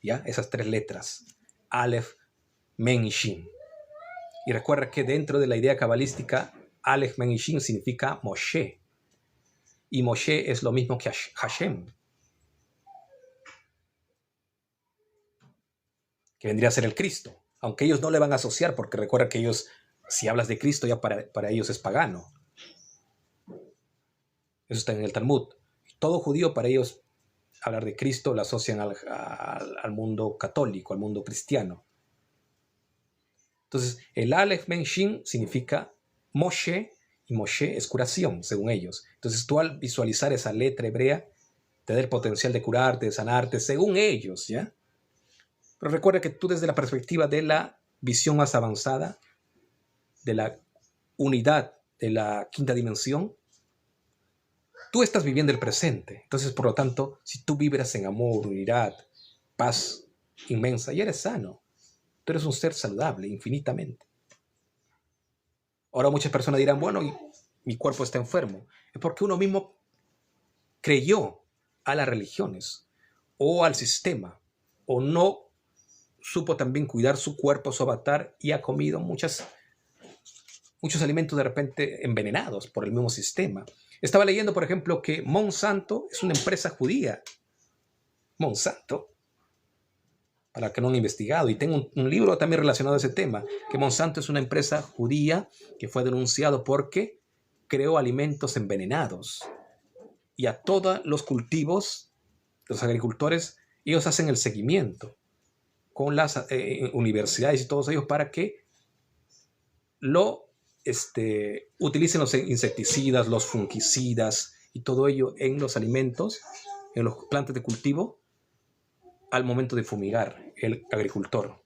¿Ya? Esas tres letras. Aleph, Men y Shin. Y recuerda que dentro de la idea cabalística, Aleph, Men y Shin significa Moshe. Y Moshe es lo mismo que Hashem, que vendría a ser el Cristo. Aunque ellos no le van a asociar, porque recuerda que ellos, si hablas de Cristo, ya para ellos es pagano. Eso está en el Talmud. Todo judío, para ellos, hablar de Cristo lo asocian al mundo católico, al mundo cristiano. Entonces, el Aleph Men Shin significa Moshe, y Moshe es curación, según ellos. Entonces, tú al visualizar esa letra hebrea, te da el potencial de curarte, de sanarte, según ellos, ¿ya? Pero recuerda que tú desde la perspectiva de la visión más avanzada, de la unidad de la quinta dimensión, tú estás viviendo el presente. Entonces, por lo tanto, si tú vibras en amor, unidad, paz inmensa, ya eres sano. Tú eres un ser saludable infinitamente. Ahora muchas personas dirán, bueno, mi cuerpo está enfermo. Es porque uno mismo creyó a las religiones o al sistema, o no supo también cuidar su cuerpo, su avatar, y ha comido muchos alimentos de repente envenenados por el mismo sistema. Estaba leyendo, por ejemplo, que Monsanto es una empresa judía. Monsanto, para que no han investigado, y tengo un libro también relacionado a ese tema, que Monsanto es una empresa judía que fue denunciado porque creó alimentos envenenados. Y a todos los cultivos, los agricultores, ellos hacen el seguimiento con las universidades y todos ellos para que utilicen los insecticidas, los fungicidas y todo ello en los alimentos, en los plantas de cultivo, al momento de fumigar el agricultor.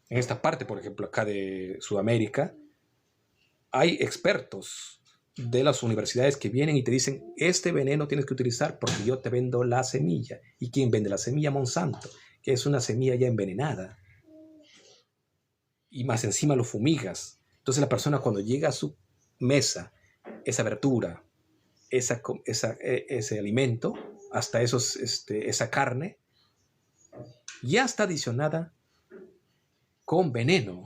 En esta parte, por ejemplo, acá de Sudamérica, hay expertos de las universidades que vienen y te dicen, este veneno tienes que utilizar porque yo te vendo la semilla. ¿Y quién vende la semilla? Monsanto, que es una semilla ya envenenada. Y más encima lo fumigas. Entonces la persona cuando llega a su mesa, esa verdura, ese alimento, hasta esa carne, ya está adicionada con veneno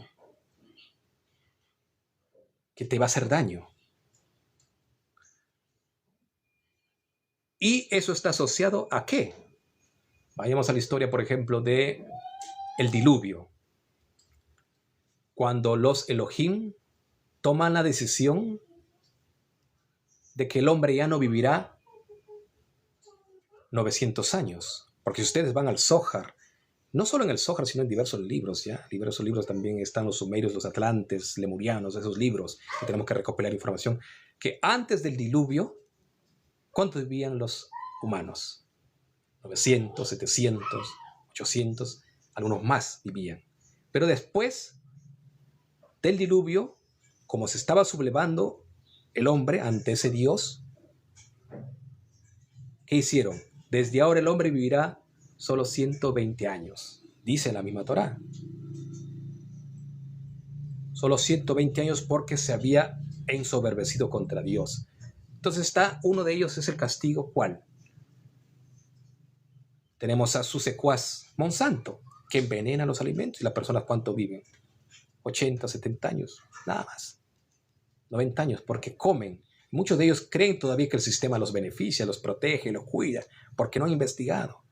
que te va a hacer daño. Y eso está asociado ¿a qué? Vayamos a la historia, por ejemplo, de el diluvio. Cuando los Elohim toman la decisión de que el hombre ya no vivirá 900 años. Porque si ustedes van al Zohar, no solo en el Zohar, sino en diversos libros, ¿ya? Diversos libros también están los sumerios, los atlantes, lemurianos, esos libros, que tenemos que recopilar información, que antes del diluvio, ¿cuánto vivían los humanos? 900, 700, 800, algunos más vivían. Pero después del diluvio, como se estaba sublevando el hombre ante ese Dios, ¿qué hicieron? Desde ahora el hombre vivirá solo 120 años, dice la misma Torá. Solo 120 años porque se había ensoberbecido contra Dios. Entonces uno de ellos es el castigo, ¿cuál? Tenemos a su secuaz Monsanto, que envenena los alimentos. ¿Y las personas cuánto viven? 80, 70 años, nada más. 90 años, porque comen. Muchos de ellos creen todavía que el sistema los beneficia, los protege, los cuida, porque no han investigado.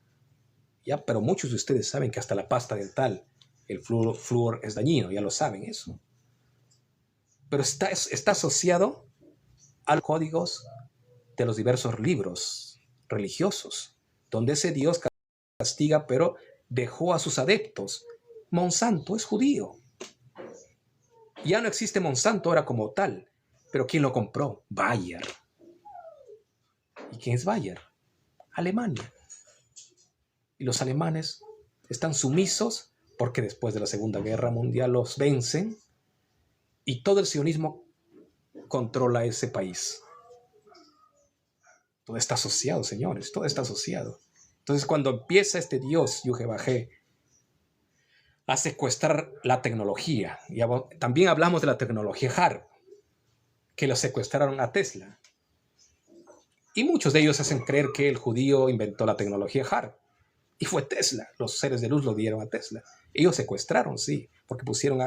¿Ya? Pero muchos de ustedes saben que hasta la pasta dental, el flúor es dañino, ya lo saben eso. Pero está asociado a los códigos de los diversos libros religiosos, donde ese Dios castiga, pero dejó a sus adeptos. Monsanto es judío. Ya no existe Monsanto ahora como tal, pero ¿quién lo compró? Bayer. ¿Y quién es Bayer? Alemania. Y los alemanes están sumisos porque después de la Segunda Guerra Mundial los vencen y todo el sionismo controla ese país. Todo está asociado, señores, todo está asociado. Entonces, cuando empieza este Dios, Yuhebajé, a secuestrar la tecnología, y también hablamos de la tecnología HARP, que lo secuestraron a Tesla. Y muchos de ellos hacen creer que el judío inventó la tecnología HARP. Y fue Tesla. Los seres de luz lo dieron a Tesla. Ellos secuestraron, sí, porque pusieron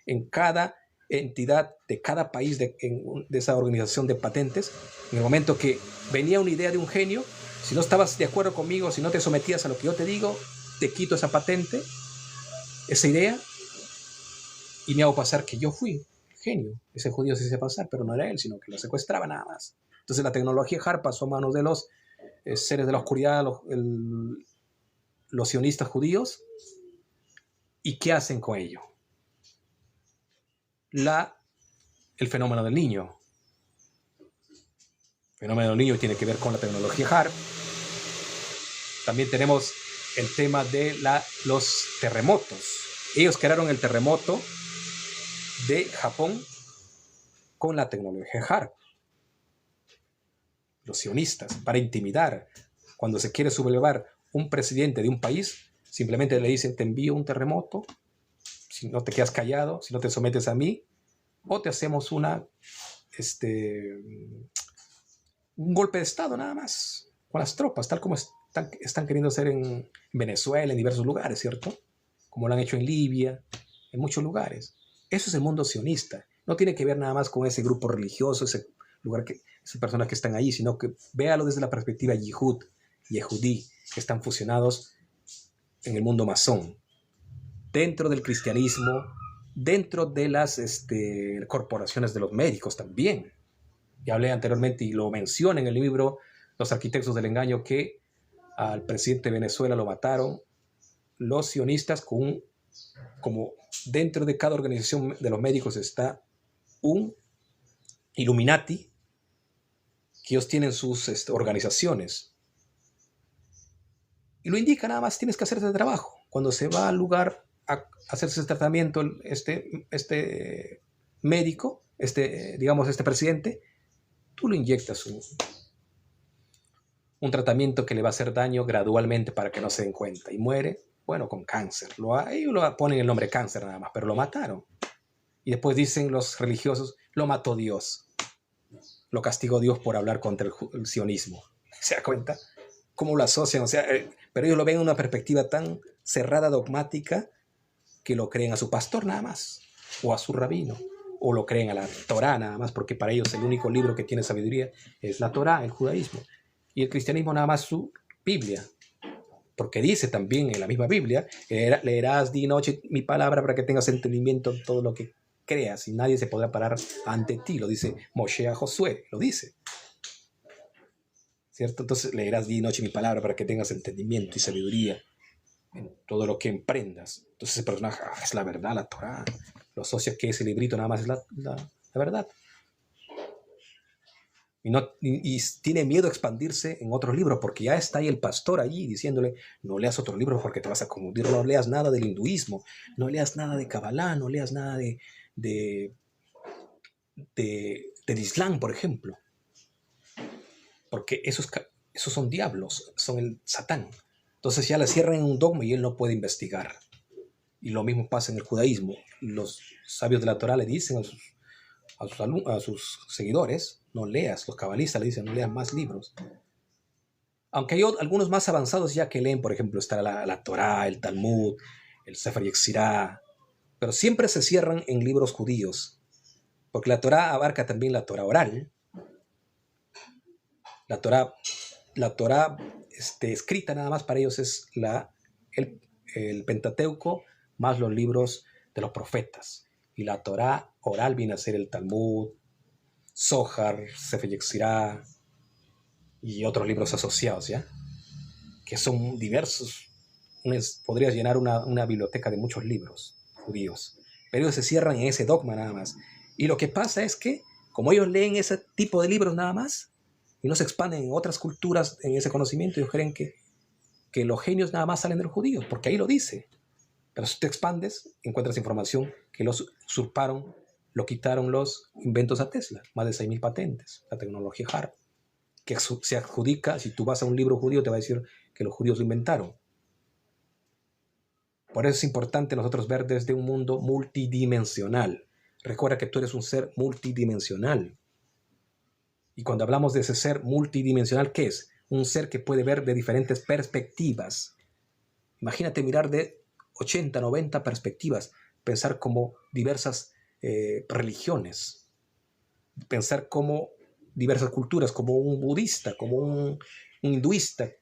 en cada entidad de cada país de esa organización de patentes, en el momento que venía una idea de un genio, si no estabas de acuerdo conmigo, si no te sometías a lo que yo te digo, te quito esa patente, esa idea, y me hago pasar que yo fui genio. Ese judío se hizo pasar, pero no era él, sino que lo secuestraba nada más. Entonces la tecnología HARP pasó a manos de los seres de la oscuridad, los sionistas judíos. ¿Y qué hacen con ello? El fenómeno del niño. El fenómeno del niño tiene que ver con la tecnología HARP. También tenemos el tema de los terremotos. Ellos crearon el terremoto de Japón con la tecnología HARP. Los sionistas, para intimidar. Cuando se quiere sublevar un presidente de un país, simplemente le dicen, te envío un terremoto, si no te quedas callado, si no te sometes a mí, o te hacemos un golpe de estado nada más, con las tropas, tal como están queriendo hacer en Venezuela, en diversos lugares, ¿cierto? Como lo han hecho en Libia, en muchos lugares. Eso es el mundo sionista. No tiene que ver nada más con ese grupo religioso, esas personas que están ahí, sino que véalo desde la perspectiva Yehudí, que están fusionados en el mundo masón, dentro del cristianismo, dentro de las corporaciones de los médicos también. Ya hablé anteriormente y lo menciono en el libro Los arquitectos del engaño, que al presidente de Venezuela lo mataron los sionistas como dentro de cada organización de los médicos está un Illuminati, que ellos tienen sus organizaciones. Y lo indica nada más, tienes que hacer ese trabajo. Cuando se va al lugar a hacerse ese tratamiento este médico, digamos, este presidente, tú le inyectas un tratamiento que le va a hacer daño gradualmente para que no se den cuenta y muere, bueno, con cáncer. Ellos lo ponen el nombre cáncer nada más, pero lo mataron. Y después dicen los religiosos, lo mató Dios. Lo castigó Dios por hablar contra el sionismo. ¿Se da cuenta? ¿Cómo lo asocian? O sea, pero ellos lo ven en una perspectiva tan cerrada, dogmática, que lo creen a su pastor nada más, o a su rabino, o lo creen a la Torá nada más, porque para ellos el único libro que tiene sabiduría es la Torá, el judaísmo. Y el cristianismo nada más su Biblia. Porque dice también en la misma Biblia, leerás día y noche mi palabra para que tengas entendimiento en todo lo que creas y nadie se podrá parar ante ti. Lo dice Moshe a Josué, lo dice. ¿Cierto? Entonces leerás día y noche mi palabra para que tengas entendimiento y sabiduría en todo lo que emprendas. Entonces ese personaje es la verdad, la Torah. Lo asocia que ese librito nada más es la verdad. Y tiene miedo a expandirse en otros libros porque ya está ahí el pastor allí diciéndole, no leas otros libros porque te vas a confundir, no leas nada del hinduismo, no leas nada de Kabbalah, no leas nada del Islam, por ejemplo. Porque esos son diablos, son el Satán. Entonces ya le cierran en un dogma y él no puede investigar. Y lo mismo pasa en el judaísmo. Los sabios de la Torah le dicen a sus seguidores, no leas. Los cabalistas le dicen, no leas más libros. Aunque hay algunos más avanzados ya que leen, por ejemplo, está la Torah, el Talmud, el Sefer Yetzirah, pero siempre se cierran en libros judíos, porque la Torah abarca también la Torah oral. La Torah escrita nada más para ellos es el Pentateuco más los libros de los profetas. Y la Torah oral viene a ser el Talmud, Zohar, Sefer Yetzirah y otros libros asociados, ¿ya? Que son diversos. Podrías llenar una biblioteca de muchos libros judíos, pero ellos se cierran en ese dogma nada más. Y lo que pasa es que, como ellos leen ese tipo de libros nada más, y no se expanden en otras culturas en ese conocimiento, ellos creen que los genios nada más salen de los judíos, porque ahí lo dice. Pero si te expandes, encuentras información que los usurparon, lo quitaron los inventos a Tesla, más de 6.000 patentes, la tecnología HARP, que se adjudica, si tú vas a un libro judío te va a decir que los judíos lo inventaron. Por eso es importante nosotros ver desde un mundo multidimensional. Recuerda que tú eres un ser multidimensional. Y cuando hablamos de ese ser multidimensional, ¿qué es? Un ser que puede ver de diferentes perspectivas. Imagínate mirar de 80, 90 perspectivas, pensar como diversas religiones, pensar como diversas culturas, como un budista, como un hinduista,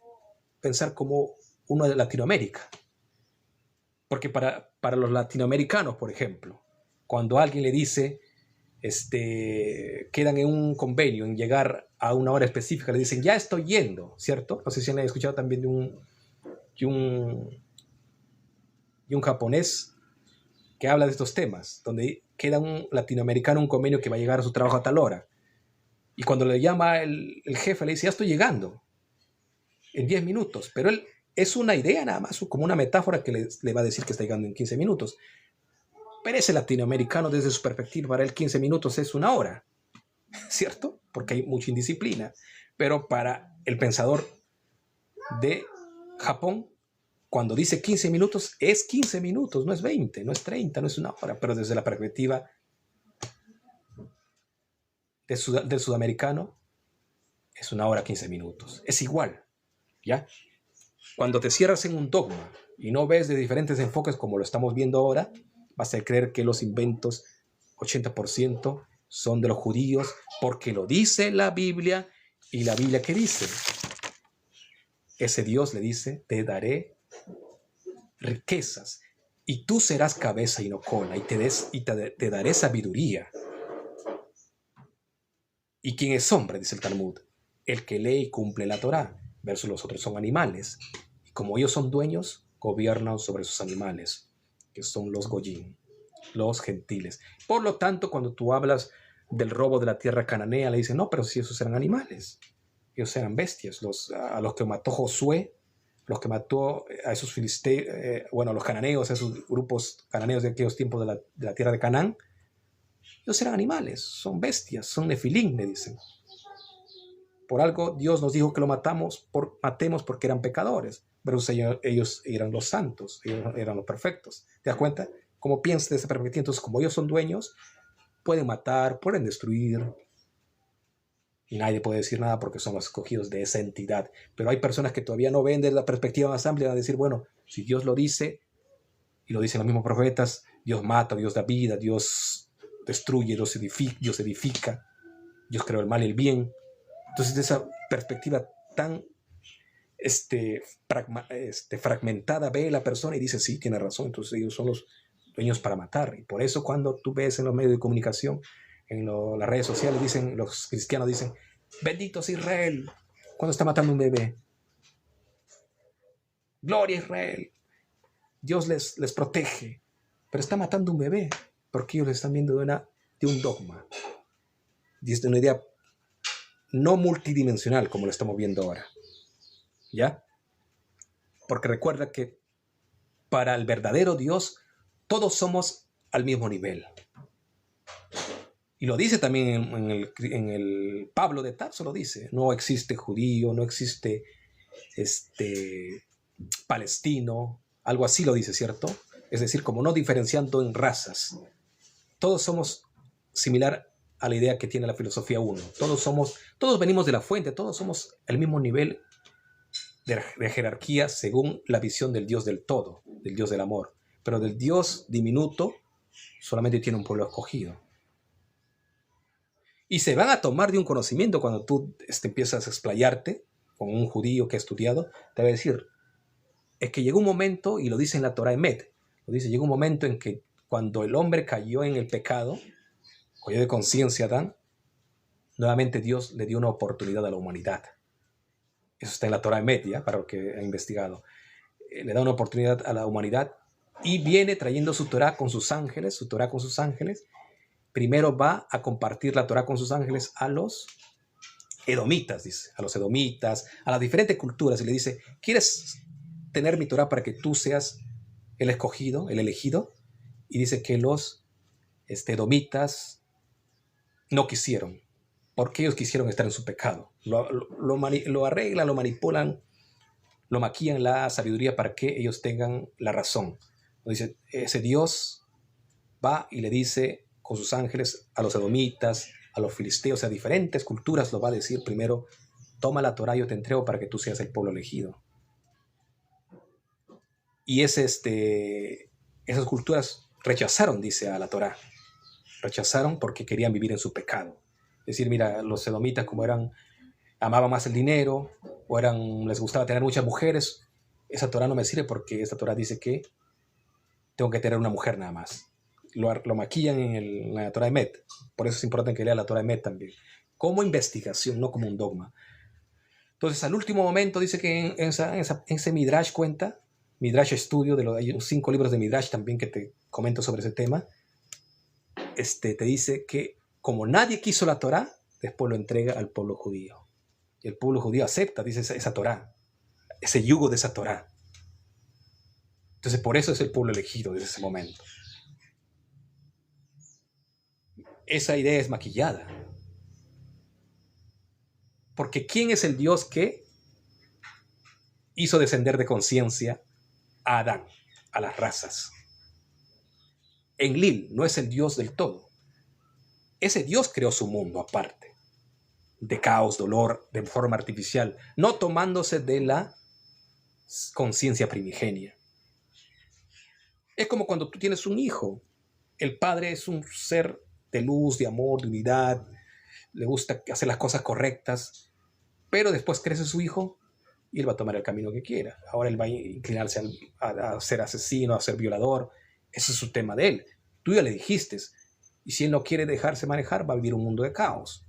pensar como uno de Latinoamérica. Porque para los latinoamericanos, por ejemplo, cuando alguien le dice, quedan en un convenio, en llegar a una hora específica, le dicen, ya estoy yendo, ¿cierto? No sé si han escuchado también de un japonés que habla de estos temas, donde queda un latinoamericano un convenio que va a llegar a su trabajo a tal hora. Y cuando le llama el jefe, le dice, ya estoy llegando, en 10 minutos. Pero él es una idea nada más, como una metáfora que le va a decir que está llegando en 15 minutos. Pero ese latinoamericano, desde su perspectiva, para él 15 minutos es una hora, ¿cierto? Porque hay mucha indisciplina. Pero para el pensador de Japón, cuando dice 15 minutos, es 15 minutos, no es 20, no es 30, no es una hora. Pero desde la perspectiva del sudamericano, es una hora 15 minutos. Es igual, ¿ya? Cuando te cierras en un dogma y no ves de diferentes enfoques como lo estamos viendo ahora, vas a creer que los inventos 80% son de los judíos porque lo dice la Biblia. Y la Biblia, ¿qué dice? Ese Dios le dice, te daré riquezas y tú serás cabeza y no cola, y te daré sabiduría. ¿Y quién es hombre? Dice el Talmud. El que lee y cumple la Torá, versus los otros son animales. Y como ellos son dueños, gobiernan sobre sus animales, que son los goyim, los gentiles. Por lo tanto, cuando tú hablas del robo de la tierra cananea, le dicen, no, pero si esos eran animales, ellos eran bestias. A los que mató Josué, los que mató a esos filisteos, los cananeos, a esos grupos cananeos de aquellos tiempos de la tierra de Canaán, ellos eran animales, son bestias, son nefilín, le dicen. Por algo Dios nos dijo que lo matemos porque eran pecadores, pero ellos eran los santos, ellos eran los perfectos. ¿Te das cuenta? Como piensas de esa perspectiva, entonces como ellos son dueños, pueden matar, pueden destruir, y nadie puede decir nada porque son los escogidos de esa entidad. Pero hay personas que todavía no ven desde la perspectiva más amplia, van a decir, bueno, si Dios lo dice, y lo dicen los mismos profetas, Dios mata, Dios da vida, Dios destruye, Dios edifica, Dios creó el mal y el bien. Entonces, de esa perspectiva tan fragmentada, ve la persona y dice, sí, tiene razón, entonces ellos son los dueños para matar. Y por eso cuando tú ves en los medios de comunicación, en las redes sociales, los cristianos dicen, bendito es Israel, cuando está matando un bebé. Gloria a Israel, Dios les protege, pero está matando un bebé, porque ellos le están viendo de un dogma, desde una idea no multidimensional como lo estamos viendo ahora. ¿Ya? Porque recuerda que para el verdadero Dios todos somos al mismo nivel. Y lo dice también en el Pablo de Tarso, lo dice. No existe judío, no existe palestino, algo así lo dice, ¿cierto? Es decir, como no diferenciando en razas. Todos somos similar a la idea que tiene la filosofía 1. Todos venimos de la fuente, todos somos al mismo nivel de jerarquía según la visión del Dios del todo, del Dios del amor. Pero del Dios diminuto solamente tiene un pueblo escogido. Y se van a tomar de un conocimiento cuando tú empiezas a explayarte con un judío que ha estudiado, te va a decir, es que llegó un momento, y lo dice en la Torah Emet, lo dice, llegó un momento en que cuando el hombre cayó en el pecado, cayó de conciencia Adán, nuevamente Dios le dio una oportunidad a la humanidad. Eso está en la Torah Emet, ¿ya? Para lo que ha investigado. Le da una oportunidad a la humanidad y viene trayendo su Torah con sus ángeles, Primero va a compartir la Torah con sus ángeles a los edomitas, dice, a los edomitas, a las diferentes culturas, y le dice, ¿quieres tener mi Torah para que tú seas el escogido, el elegido? Y dice que los edomitas no quisieron, porque ellos quisieron estar en su pecado. Lo arreglan, lo manipulan, lo maquillan la sabiduría para que ellos tengan la razón. Dice, ese Dios va y le dice con sus ángeles a los edomitas, a los filisteos, a diferentes culturas, lo va a decir primero, toma la Torah, yo te entrego para que tú seas el pueblo elegido. Y esas culturas rechazaron, dice, a la Torah. Rechazaron porque querían vivir en su pecado. Es decir, mira, los edomitas como amaban más el dinero, o les gustaba tener muchas mujeres, esa Torah no me sirve porque esta Torah dice que tengo que tener una mujer nada más. Lo maquillan en la Torah Emet. Por eso es importante que lea la Torah Emet también. Como investigación, no como un dogma. Entonces, al último momento dice que en ese Midrash cuenta, Midrash estudio, hay 5 libros de Midrash también que te comento sobre ese tema, te dice que como nadie quiso la Torah, después lo entrega al pueblo judío. Y el pueblo judío acepta, dice, esa Torah, ese yugo de esa Torah. Entonces, por eso es el pueblo elegido desde ese momento. Esa idea es maquillada. Porque ¿quién es el Dios que hizo descender de conciencia a Adán, a las razas? Enlil no es el Dios del todo. Ese Dios creó su mundo aparte, de caos, dolor, de forma artificial, no tomándose de la conciencia primigenia. Es como cuando tú tienes un hijo. El padre es un ser de luz, de amor, de unidad, le gusta hacer las cosas correctas, pero después crece su hijo y él va a tomar el camino que quiera. Ahora él va a inclinarse a ser asesino, a ser violador. Ese es su tema de él. Tú ya le dijiste, y si él no quiere dejarse manejar, va a vivir un mundo de caos.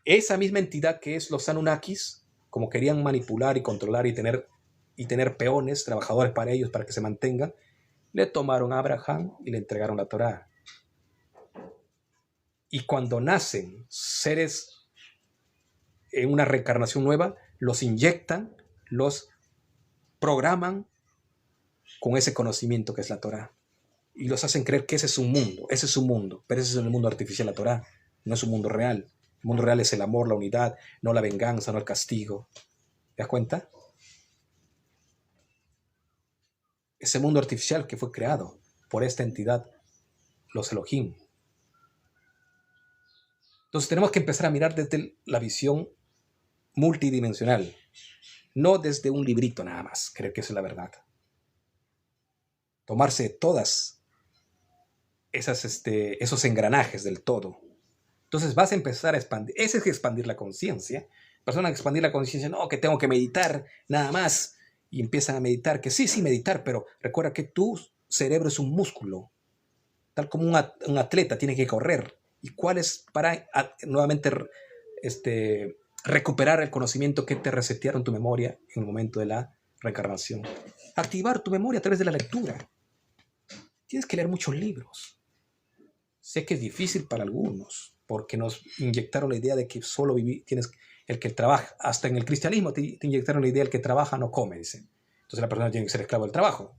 Esa misma entidad que es los Anunnakis, como querían manipular y controlar y tener peones, trabajadores para ellos, para que se mantengan, le tomaron a Abraham y le entregaron la Torá. Y cuando nacen seres en una reencarnación nueva, los inyectan, los programan con ese conocimiento que es la Torá. Y los hacen creer que ese es un mundo, pero ese es el mundo artificial, la Torá, no es un mundo real. El mundo real es el amor, la unidad, no la venganza, no el castigo. ¿Te das cuenta? Ese mundo artificial que fue creado por esta entidad, los Elohim. Entonces tenemos que empezar a mirar desde la visión multidimensional, no desde un librito nada más, creer que esa es la verdad. Tomarse todas esos engranajes del todo. Entonces vas a empezar a expandir. Ese es expandir la conciencia. Personas que expandir la conciencia, no, que tengo que meditar nada más. Y empiezan a meditar, que sí, meditar, pero recuerda que tu cerebro es un músculo. Tal como un atleta tiene que correr. ¿Y cuál es para nuevamente recuperar el conocimiento que te resetearon tu memoria en el momento de la reencarnación? Activar tu memoria a través de la lectura. Tienes que leer muchos libros. Sé que es difícil para algunos, porque nos inyectaron la idea de que solo tienes el que trabaja. Hasta en el cristianismo te inyectaron la idea del que trabaja no come, dicen. Entonces la persona tiene que ser esclavo del trabajo.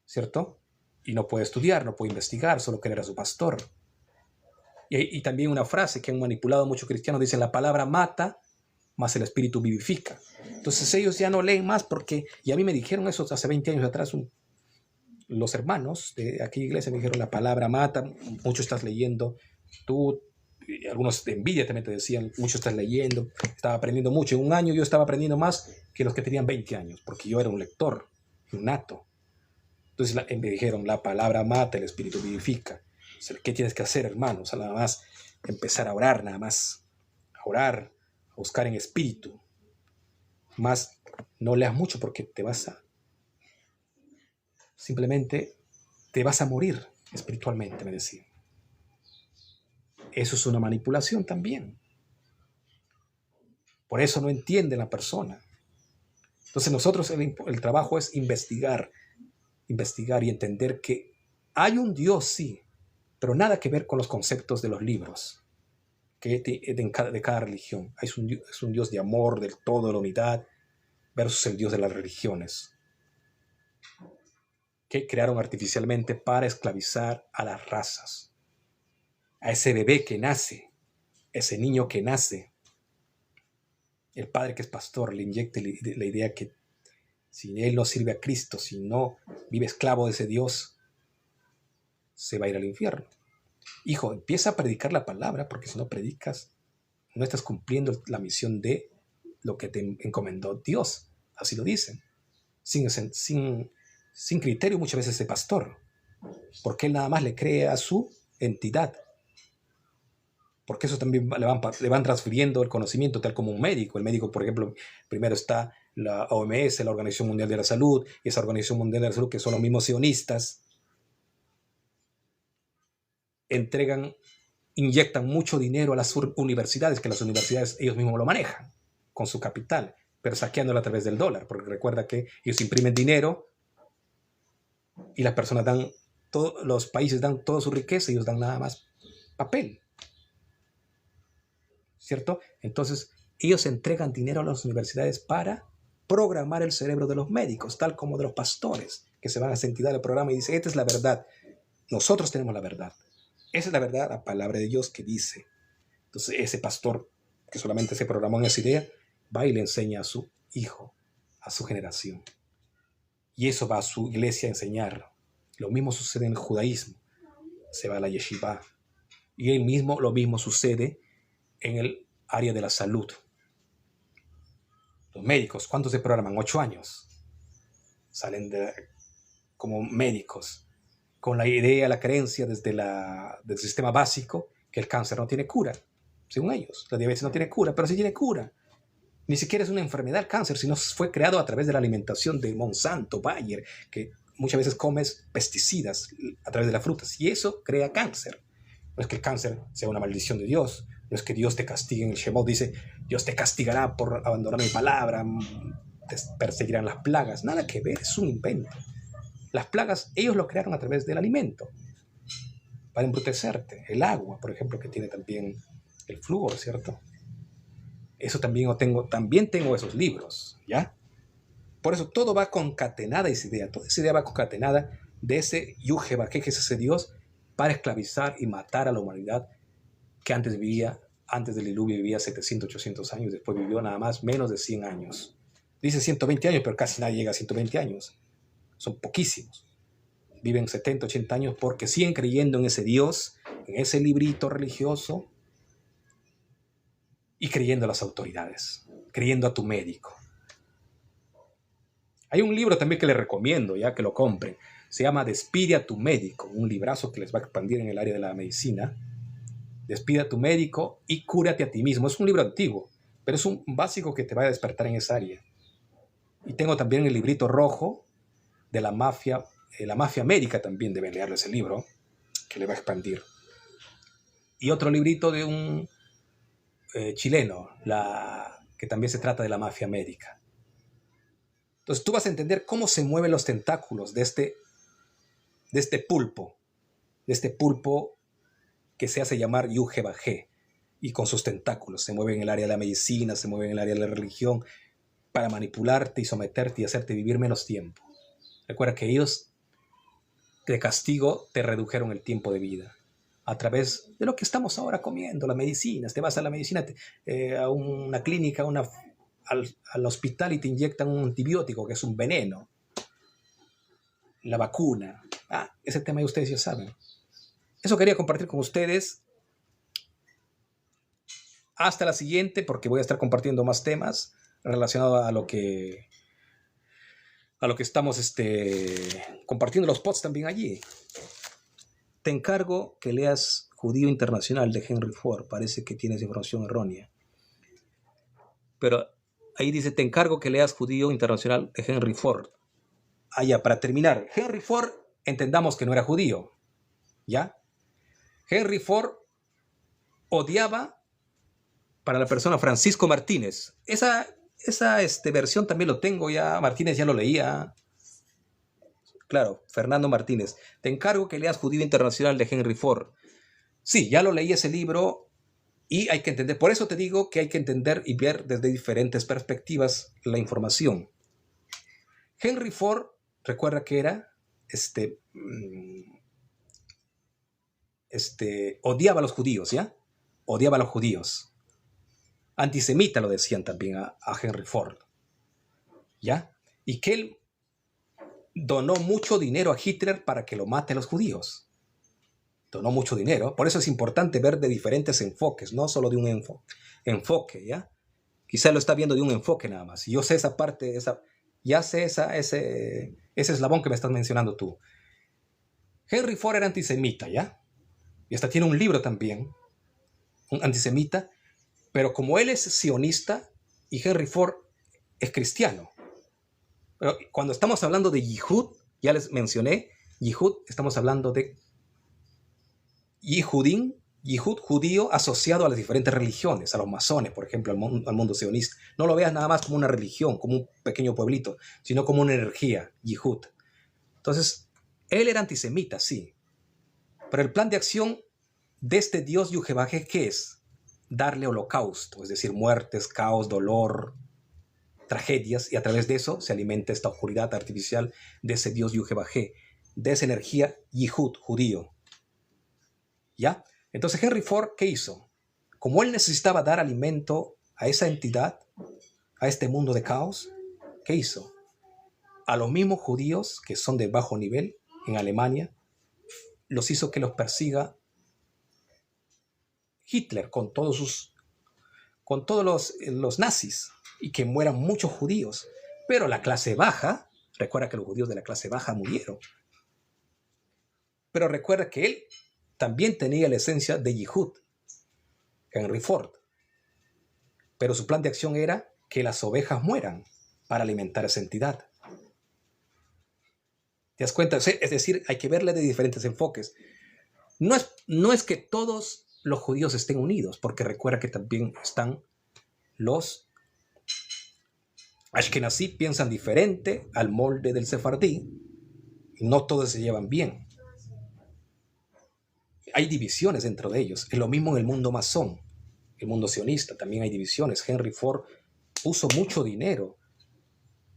¿Cierto? Y no puede estudiar, no puede investigar, solo querer a su pastor. Y también una frase que han manipulado muchos cristianos, dicen: la palabra mata, más el espíritu vivifica. Entonces ellos ya no leen más porque, y a mí me dijeron eso hace 20 años atrás, los hermanos de aquella iglesia me dijeron: la palabra mata, mucho estás leyendo, tú, algunos de envidia también te decían, mucho estás leyendo, estaba aprendiendo mucho. En un año yo estaba aprendiendo más que los que tenían 20 años, porque yo era un lector innato. Entonces me dijeron: la palabra mata, el espíritu vivifica. O sea, ¿qué tienes que hacer, hermano? O sea, nada más empezar a orar, nada más a orar, a buscar en espíritu. Más no leas mucho porque simplemente te vas a morir espiritualmente, me decían. Eso es una manipulación también. Por eso no entiende la persona. Entonces nosotros el trabajo es investigar y entender que hay un Dios, sí, pero nada que ver con los conceptos de los libros de cada religión. Es un Dios de amor, del todo, de la unidad, versus el Dios de las religiones, que crearon artificialmente para esclavizar a las razas. A ese bebé que nace, ese niño que nace, el padre que es pastor le inyecta la idea que si él no sirve a Cristo, si no vive esclavo de ese Dios, se va a ir al infierno. Hijo, empieza a predicar la palabra, porque si no predicas, no estás cumpliendo la misión de lo que te encomendó Dios. Así lo dicen. Sin criterio muchas veces de pastor, porque él nada más le cree a su entidad. Porque eso también le van transfiriendo el conocimiento, tal como un médico. El médico, por ejemplo, primero está la OMS, la Organización Mundial de la Salud, y esa Organización Mundial de la Salud, que son los mismos sionistas, inyectan mucho dinero a las universidades, que las universidades ellos mismos lo manejan con su capital, pero saqueándolo a través del dólar, porque recuerda que ellos imprimen dinero y las personas los países dan toda su riqueza, ellos dan nada más papel. ¿Cierto? Entonces, ellos entregan dinero a las universidades para programar el cerebro de los médicos, tal como de los pastores, que se van a esa entidad del programa y dicen: esta es la verdad, nosotros tenemos la verdad. Esa es la verdad, la palabra de Dios que dice. Entonces, ese pastor que solamente se programó en esa idea, va y le enseña a su hijo, a su generación. Y eso va a su iglesia a enseñar. Lo mismo sucede en el judaísmo. Se va a la yeshiva. Y lo mismo sucede en el área de la salud. Los médicos, ¿cuántos se programan? 8 años. Salen como médicos, con la idea, la creencia del sistema básico, que el cáncer no tiene cura, según ellos. La diabetes no tiene cura, pero sí tiene cura. Ni siquiera es una enfermedad el cáncer, sino fue creado a través de la alimentación de Monsanto, Bayer, que muchas veces comes pesticidas a través de las frutas, y eso crea cáncer. No es que el cáncer sea una maldición de Dios, no es que Dios te castigue. En el Shemot dice: Dios te castigará por abandonar mi palabra, te perseguirán las plagas. Nada que ver, es un invento. Las plagas, ellos lo crearon a través del alimento, para embrutecerte. El agua, por ejemplo, que tiene también el flúor, ¿cierto? Eso también tengo esos libros, ¿ya? Por eso todo va concatenada esa idea, toda esa idea va concatenada de ese Yuhebake, que es ese Dios, para esclavizar y matar a la humanidad que antes vivía, antes del diluvio vivía 700, 800 años, después vivió nada más menos de 100 años. Dice 120 años, pero casi nadie llega a 120 años. Son poquísimos. Viven 70, 80 años porque siguen creyendo en ese Dios, en ese librito religioso y creyendo a las autoridades, creyendo a tu médico. Hay un libro también que les recomiendo, ya que lo compren. Se llama Despide a tu médico, un librazo que les va a expandir en el área de la medicina. Despide a tu médico y cúrate a ti mismo. Es un libro antiguo, pero es un básico que te va a despertar en esa área. Y tengo también el librito rojo de la mafia médica, también deben leerlo ese libro, que le va a expandir. Y otro librito de un chileno, que también se trata de la mafia médica. Entonces tú vas a entender cómo se mueven los tentáculos de este pulpo que se hace llamar Yuhebajé, y con sus tentáculos se mueve en el área de la medicina, se mueve en el área de la religión, para manipularte y someterte y hacerte vivir menos tiempo. Recuerda que ellos de castigo te redujeron el tiempo de vida a través de lo que estamos ahora comiendo, las medicinas. Te vas a la medicina, a una clínica, al hospital, y te inyectan un antibiótico que es un veneno. La vacuna. Ese tema ya ustedes ya saben. Eso quería compartir con ustedes. Hasta la siguiente, porque voy a estar compartiendo más temas relacionados a lo que estamos compartiendo los pods también allí. Te encargo que leas Judío Internacional de Henry Ford. Parece que tienes información errónea. Pero ahí dice, te encargo que leas Judío Internacional de Henry Ford. Ya, para terminar, Henry Ford, entendamos que no era judío, ¿ya? Henry Ford odiaba para la persona Francisco Martínez. Esa versión también lo tengo ya. Martínez ya lo leía. Claro, Fernando Martínez. Te encargo que leas Judío Internacional de Henry Ford. Sí, ya lo leí ese libro y hay que entender. Por eso te digo que hay que entender y ver desde diferentes perspectivas la información. Henry Ford, recuerda que era odiaba a los judíos, ¿ya? Odiaba a los judíos. Antisemita lo decían también a Henry Ford, ¿ya? Y que él donó mucho dinero a Hitler para que lo mate a los judíos. Donó mucho dinero. Por eso es importante ver de diferentes enfoques, no solo de un enfoque, ¿ya? Quizá lo está viendo de un enfoque nada más. Y yo sé esa parte, ya sé ese eslabón que me estás mencionando tú. Henry Ford era antisemita, ¿ya? Y hasta tiene un libro también, un antisemita, pero como él es sionista y Henry Ford es cristiano. Pero cuando estamos hablando de Yihud, ya les mencioné, Yihud, estamos hablando de Yihud judío asociado a las diferentes religiones, a los masones, por ejemplo, al mundo sionista. No lo veas nada más como una religión, como un pequeño pueblito, sino como una energía, Yihud. Entonces, él era antisemita, sí. Pero el plan de acción de este Dios Yuhebajé, ¿qué es? Darle holocausto, es decir, muertes, caos, dolor, tragedias, y a través de eso se alimenta esta oscuridad artificial de ese Dios Yuhebajé, de esa energía Yihud, judío. ¿Ya? Entonces Henry Ford, ¿qué hizo? Como él necesitaba dar alimento a esa entidad, a este mundo de caos, ¿qué hizo? A los mismos judíos que son de bajo nivel en Alemania, los hizo que los persiga Hitler con todos los nazis, y que mueran muchos judíos. Pero la clase baja, recuerda que los judíos de la clase baja murieron. Pero recuerda que él también tenía la esencia de Yihud, Henry Ford. Pero su plan de acción era que las ovejas mueran para alimentar a esa entidad. ¿Te das cuenta? Es decir, hay que verle de diferentes enfoques. No es que todos los judíos estén unidos, porque recuerda que también están los Ashkenazí, piensan diferente al molde del sefardí, y no todos se llevan bien. Hay divisiones dentro de ellos. Es lo mismo en el mundo masón. el mundo sionista, también hay divisiones. Henry Ford puso mucho dinero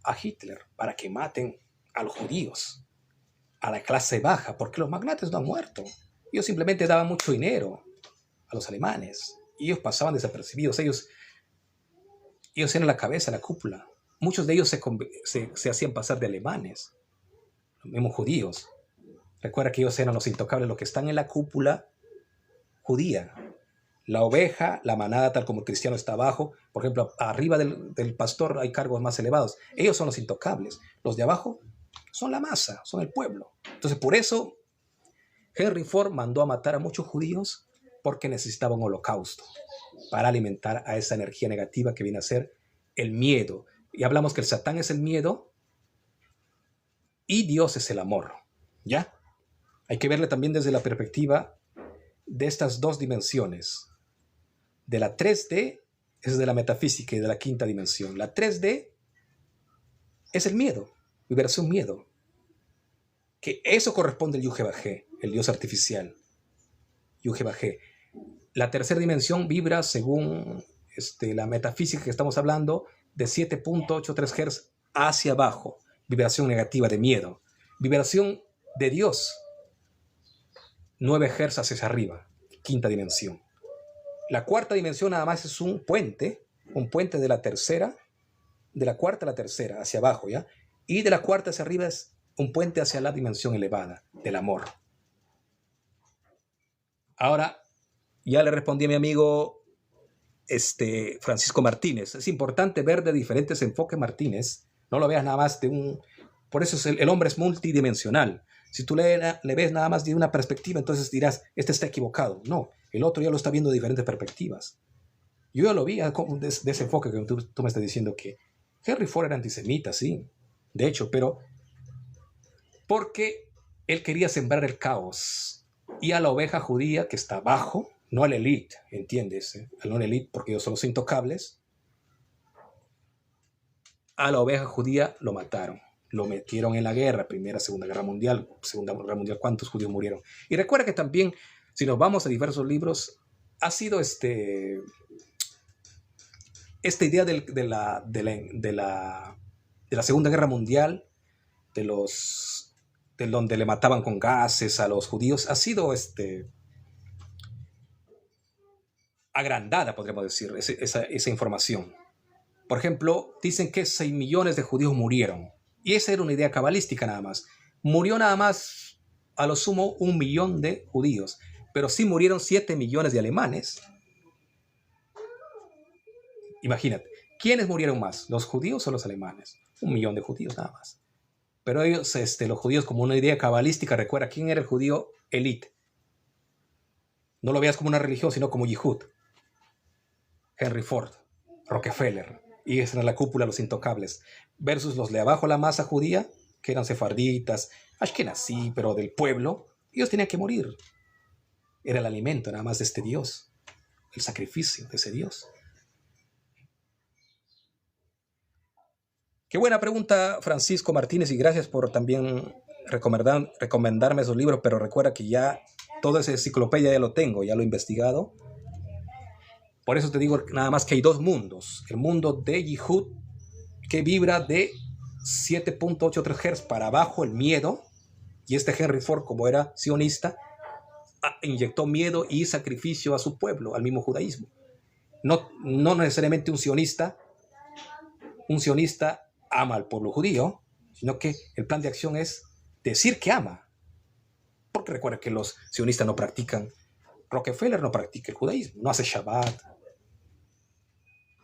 a Hitler para que maten a los judíos, a la clase baja, porque los magnates no han muerto. Ellos simplemente daban mucho dinero a los alemanes y ellos pasaban desapercibidos. Ellos eran la cabeza, la cúpula. Muchos de ellos se hacían pasar de alemanes, los mismos judíos. Recuerda que ellos eran los intocables, los que están en la cúpula judía. La oveja, la manada, tal como el cristiano está abajo. Por ejemplo, arriba del pastor hay cargos más elevados. Ellos son los intocables. Los de abajo son la masa, son el pueblo. Entonces, por eso Henry Ford mandó a matar a muchos judíos, porque necesitaba un holocausto para alimentar a esa energía negativa que viene a ser el miedo. Y hablamos que el Satán es el miedo y Dios es el amor. ¿Ya? Hay que verle también desde la perspectiva de estas dos dimensiones. De la 3D es de la metafísica y de la quinta dimensión. La 3D es el miedo, vibración miedo. Que eso corresponde al Yuge-Bajé, el Dios artificial. Yuge-Bajé. La tercera dimensión vibra, según la metafísica que estamos hablando, de 7.83 Hz hacia abajo. Vibración negativa de miedo. Vibración de Dios, 9 Hz hacia arriba, quinta dimensión. La cuarta dimensión nada más es un puente de la tercera, de la cuarta a la tercera, hacia abajo, ¿ya? Y de la cuarta hacia arriba es un puente hacia la dimensión elevada, del amor. Ahora, ya le respondí a mi amigo Francisco Martínez. Es importante ver de diferentes enfoques Martínez. No lo veas nada más de un... Por eso el hombre es multidimensional. Si tú le ves nada más de una perspectiva, entonces dirás, este está equivocado. No, el otro ya lo está viendo de diferentes perspectivas. Yo ya lo vi de ese enfoque que tú me estás diciendo que Henry Ford era antisemita, sí. De hecho, pero porque él quería sembrar el caos. Y a la oveja judía que está abajo, no a la élite, ¿entiendes? A la élite, porque ellos son los intocables. A la oveja judía lo mataron. Lo metieron en la guerra, Primera, Segunda Guerra Mundial. Segunda Guerra Mundial, ¿cuántos judíos murieron? Y recuerda que también, si nos vamos a diversos libros, ha sido esta idea de la Segunda Guerra Mundial, de donde le mataban con gases a los judíos, ha sido agrandada, podríamos decir, esa información. Por ejemplo, dicen que 6 millones de judíos murieron. Y esa era una idea cabalística nada más. Murió nada más, a lo sumo, 1 millón de judíos. Pero sí murieron 7 millones de alemanes. Imagínate, ¿quiénes murieron más? ¿Los judíos o los alemanes? 1 millón de judíos nada más. Pero ellos, los judíos, como una idea cabalística, recuerda, ¿quién era el judío elite? No lo veas como una religión, sino como Yihud. Henry Ford, Rockefeller. Y esa era la cúpula, los intocables. Versus los de abajo, la masa judía, que eran sefarditas, ashkenazí, pero del pueblo. Ellos tenían que morir. Era el alimento nada más de este Dios. El sacrificio de ese Dios. Qué buena pregunta, Francisco Martínez, y gracias por también recomendarme esos libros, pero recuerda que ya toda esa enciclopedia ya lo tengo, ya lo he investigado. Por eso te digo nada más que hay dos mundos. El mundo de Yihud, que vibra de 7.83 Hz para abajo, el miedo, y Henry Ford, como era sionista, inyectó miedo y sacrificio a su pueblo, al mismo judaísmo. No necesariamente un sionista ama al pueblo judío, sino que el plan de acción es decir que ama. Porque recuerda que los sionistas no practican, Rockefeller no practica el judaísmo, no hace Shabbat,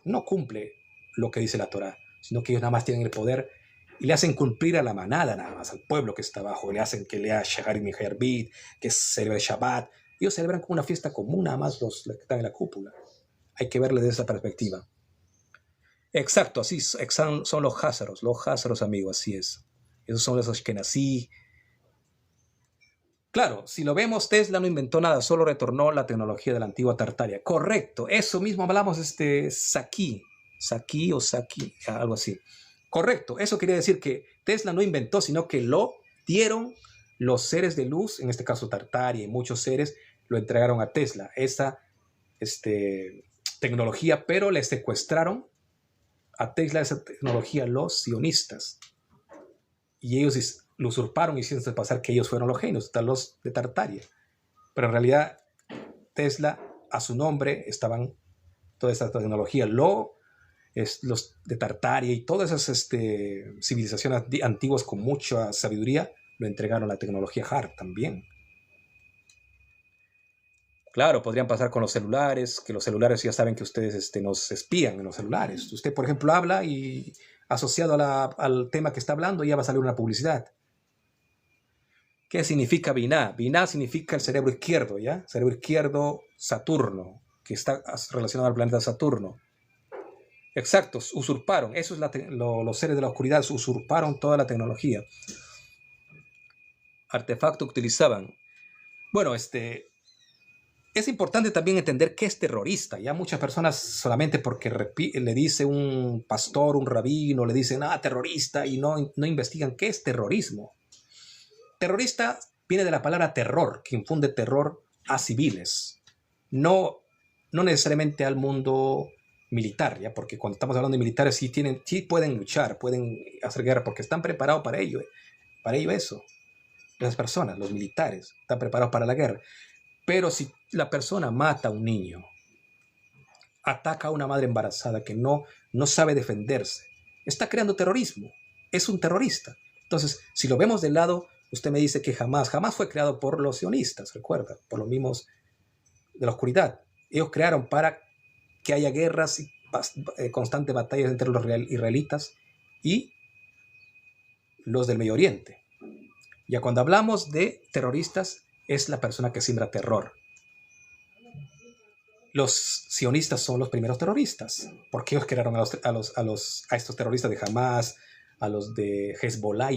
no cumple lo que dice la Torah, sino que ellos nada más tienen el poder y le hacen cumplir a la manada nada más, al pueblo que está abajo, le hacen que lea Shaharim y Herbit, que celebre Shabbat. Ellos celebran como una fiesta común, nada más los que están en la cúpula. Hay que verle desde esa perspectiva. Exacto, así son los házaros, amigos, así es. Esos son los ashkenazí. Claro, si lo vemos, Tesla no inventó nada, solo retornó la tecnología de la antigua Tartaria. Correcto, eso mismo hablamos Saki, algo así. Correcto, eso quería decir que Tesla no inventó, sino que lo dieron los seres de luz, en este caso Tartaria y muchos seres, lo entregaron a Tesla. Esa tecnología, pero le secuestraron a Tesla esa tecnología los sionistas. Y ellos lo usurparon y hicieron pasar que ellos fueron los genios, los de Tartaria. Pero en realidad Tesla, a su nombre, estaban toda esa tecnología. Los de Tartaria y todas esas civilizaciones antiguas con mucha sabiduría lo entregaron a la tecnología hard también. Claro, podrían pasar con los celulares, que los celulares ya saben que ustedes nos espían en los celulares. Usted, por ejemplo, habla y asociado al tema que está hablando ya va a salir una publicidad. ¿Qué significa Binah? Binah significa el cerebro izquierdo, ¿ya? Cerebro izquierdo Saturno, que está relacionado al planeta Saturno. Exacto, usurparon. Eso es los seres de la oscuridad, usurparon toda la tecnología. Artefacto que utilizaban. Bueno, es importante también entender qué es terrorista. Ya muchas personas solamente porque le dice un pastor, un rabino, le dicen, terrorista, y no investigan qué es terrorismo. Terrorista viene de la palabra terror, que infunde terror a civiles. No necesariamente al mundo militar, ¿ya? Porque cuando estamos hablando de militares sí pueden luchar, pueden hacer guerra, porque están preparados para ello. Para ello eso. Las personas, los militares, están preparados para la guerra. Pero si la persona mata a un niño, ataca a una madre embarazada que no sabe defenderse, está creando terrorismo, es un terrorista. Entonces, si lo vemos del lado, usted me dice que jamás fue creado por los sionistas, recuerda, por los mismos de la oscuridad. Ellos crearon para que haya guerras y constantes batallas entre los israelitas y los del Medio Oriente. Ya cuando hablamos de terroristas, es la persona que siembra terror. Los sionistas son los primeros terroristas, porque ellos crearon a estos terroristas de Hamas, a los de Hezbollah,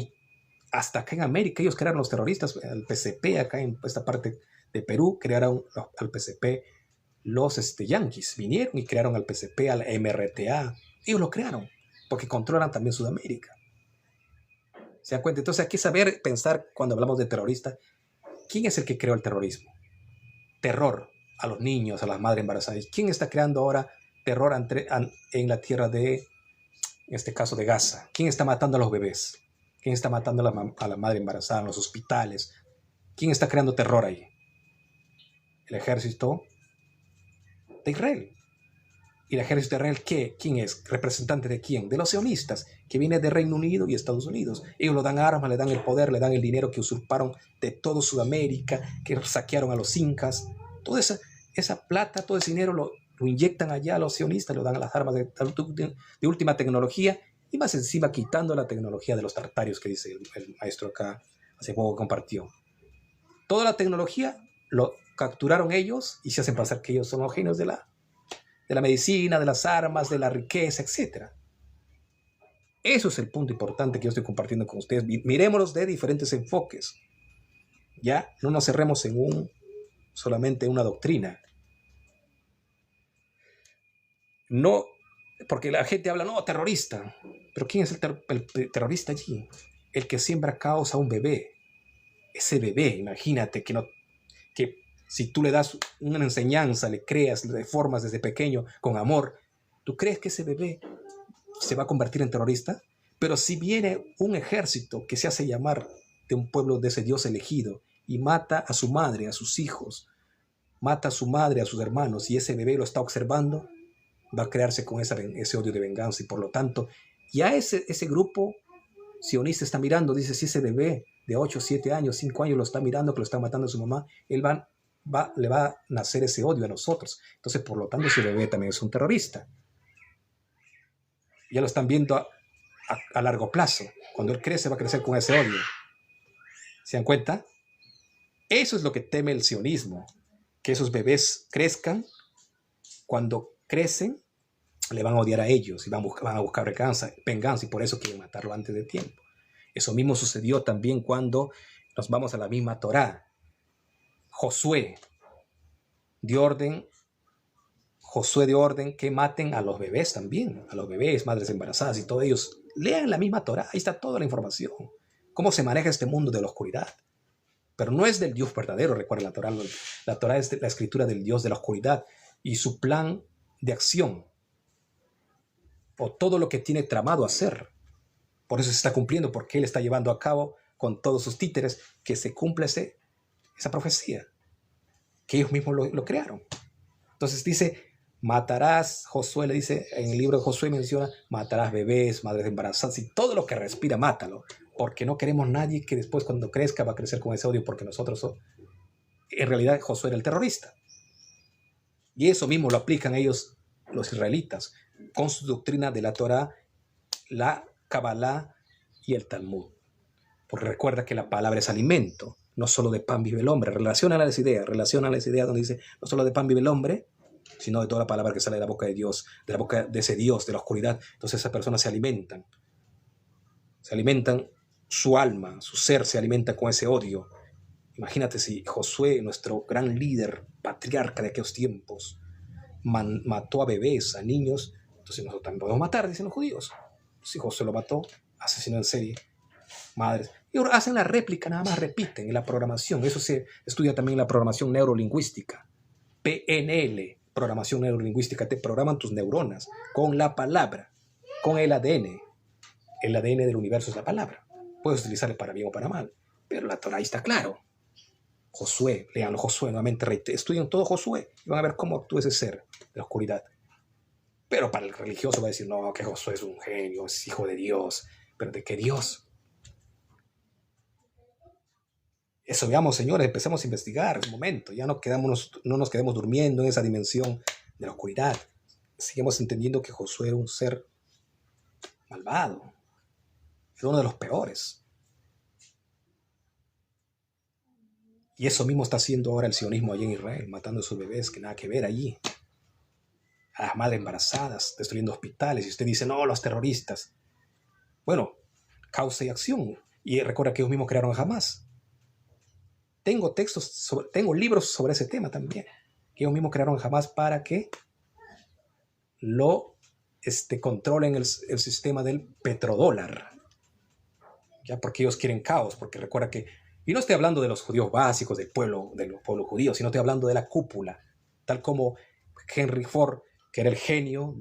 hasta acá en América ellos crearon los terroristas, al PCP, acá en esta parte de Perú, crearon al PCP los yanquis, vinieron y crearon al PCP, al MRTA, ellos lo crearon, porque controlan también Sudamérica. ¿Se dan cuenta? Entonces hay que saber pensar cuando hablamos de terrorista, ¿quién es el que creó el terrorismo? Terror a los niños, a las madres embarazadas. ¿Quién está creando ahora terror en la tierra en este caso de Gaza? ¿Quién está matando a los bebés? ¿Quién está matando a la madre embarazada en los hospitales? ¿Quién está creando terror ahí? El ejército de Israel. ¿Y el ejército de Israel qué? ¿Quién es? ¿Representante de quién? De los sionistas, que viene de Reino Unido y Estados Unidos. Ellos le dan armas, le dan el poder, le dan el dinero que usurparon de toda Sudamérica, que saquearon a los incas. Toda esa plata, todo ese dinero lo inyectan allá a los sionistas, le dan las armas de última tecnología y más encima quitando la tecnología de los tartarios que dice el maestro acá, hace poco compartió. Toda la tecnología lo capturaron ellos y se hacen pasar que ellos son los genios de la medicina, de las armas, de la riqueza, etc. Eso es el punto importante que yo estoy compartiendo con ustedes. Miremoslos de diferentes enfoques. Ya no nos cerremos en solamente una doctrina. No, porque la gente habla, no, terrorista. Pero ¿quién es el terrorista allí? El que siembra caos a un bebé. Ese bebé, imagínate que si tú le das una enseñanza, le creas, le formas desde pequeño con amor, ¿tú crees que ese bebé se va a convertir en terrorista? Pero si viene un ejército que se hace llamar de un pueblo de ese Dios elegido y mata a su madre, a sus hijos, mata a su madre, a sus hermanos, y ese bebé lo está observando, va a crearse con ese odio de venganza, y por lo tanto, ya ese grupo sionista está mirando, dice, si ese bebé de 8, 7 años, 5 años lo está mirando, que lo está matando a su mamá, él le va a nacer ese odio a nosotros. Entonces, por lo tanto, ese bebé también es un terrorista. Ya lo están viendo a largo plazo. Cuando él crece, va a crecer con ese odio. ¿Se dan cuenta? Eso es lo que teme el sionismo, que esos bebés crezcan. Cuando crecen, le van a odiar a ellos y van a buscar venganza, y por eso quieren matarlo antes de tiempo. Eso mismo sucedió también cuando nos vamos a la misma Torá. Josué dio orden que maten a los bebés también, a los bebés, madres embarazadas y todos ellos. Lean la misma Torá, ahí está toda la información. Cómo se maneja este mundo de la oscuridad. Pero no es del Dios verdadero, recuerden, la Torá es la escritura del Dios de la oscuridad, y su plan de acción o todo lo que tiene tramado hacer. Por eso se está cumpliendo, porque Él está llevando a cabo con todos sus títeres que se cumpla esa profecía, que ellos mismos lo crearon. Entonces dice, matarás, Josué le dice, en el libro de Josué menciona, matarás bebés, madres embarazadas y todo lo que respira, mátalo, porque no queremos nadie que después cuando crezca va a crecer con ese odio, porque nosotros, en realidad Josué era el terrorista. Y eso mismo lo aplican ellos, los israelitas, con su doctrina de la Torá, la Kabbalah y el Talmud. Porque recuerda que la palabra es alimento, no solo de pan vive el hombre. Relaciona las ideas donde dice, no solo de pan vive el hombre, sino de toda la palabra que sale de la boca de Dios, de la boca de ese Dios, de la oscuridad. Entonces esas personas se alimentan, su alma, su ser se alimenta con ese odio. Imagínate si Josué, nuestro gran líder, patriarca de aquellos tiempos, mató a bebés, a niños, entonces nosotros también podemos matar, dicen los judíos. Si Josué lo mató, asesinó en serie, madres. Y ahora hacen la réplica, nada más repiten en la programación. Eso se estudia también en la programación neurolingüística. PNL, programación neurolingüística. Te programan tus neuronas con la palabra, con el ADN. El ADN del universo es la palabra. Puedes utilizarlo para bien o para mal, pero la Torah ahí está claro. Josué, leanlo, Josué, nuevamente estudian todo Josué y van a ver cómo actúa ese ser de la oscuridad. Pero para el religioso va a decir, no, que Josué es un genio, es hijo de Dios. ¿Pero de qué Dios? Eso veamos, señores, empecemos a investigar, es un momento. Ya no nos quedemos durmiendo en esa dimensión de la oscuridad. Sigamos entendiendo que Josué era un ser malvado. Era uno de los peores. Y eso mismo está haciendo ahora el sionismo allí en Israel, matando a sus bebés, que nada que ver allí. A las madres embarazadas, destruyendo hospitales. Y usted dice, no, los terroristas. Bueno, causa y acción. Y recuerda que ellos mismos crearon a Hamás. Tengo libros sobre ese tema también. Que ellos mismos crearon a Hamás para que lo controlen el sistema del petrodólar. ¿Ya? Porque ellos quieren caos. Porque recuerda que... Y no estoy hablando de los judíos básicos, del pueblo judío, sino estoy hablando de la cúpula. Tal como Henry Ford, que era el genio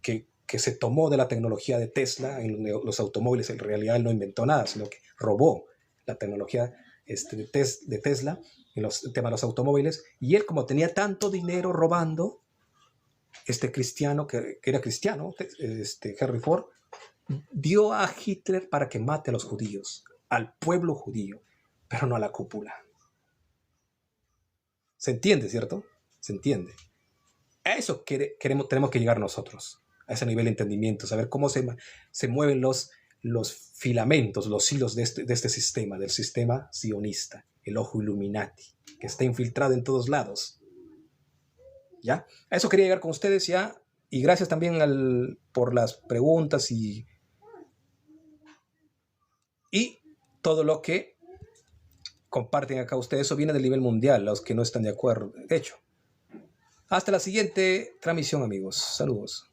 que se tomó de la tecnología de Tesla en los automóviles. En realidad él no inventó nada, sino que robó la tecnología de Tesla en el tema de los automóviles. Y él, como tenía tanto dinero robando, cristiano, que era cristiano, Henry Ford, dio a Hitler para que mate a los judíos, al pueblo judío, pero no a la cúpula. ¿Se entiende, cierto? Se entiende. A eso tenemos que llegar nosotros, a ese nivel de entendimiento, saber cómo se mueven los filamentos, los hilos de este sistema, del sistema sionista, el ojo Illuminati, que está infiltrado en todos lados. ¿Ya? A eso quería llegar con ustedes ya, y gracias también por las preguntas y todo lo que comparten acá ustedes. Eso viene del nivel mundial, los que no están de acuerdo. De hecho, hasta la siguiente transmisión, amigos. Saludos.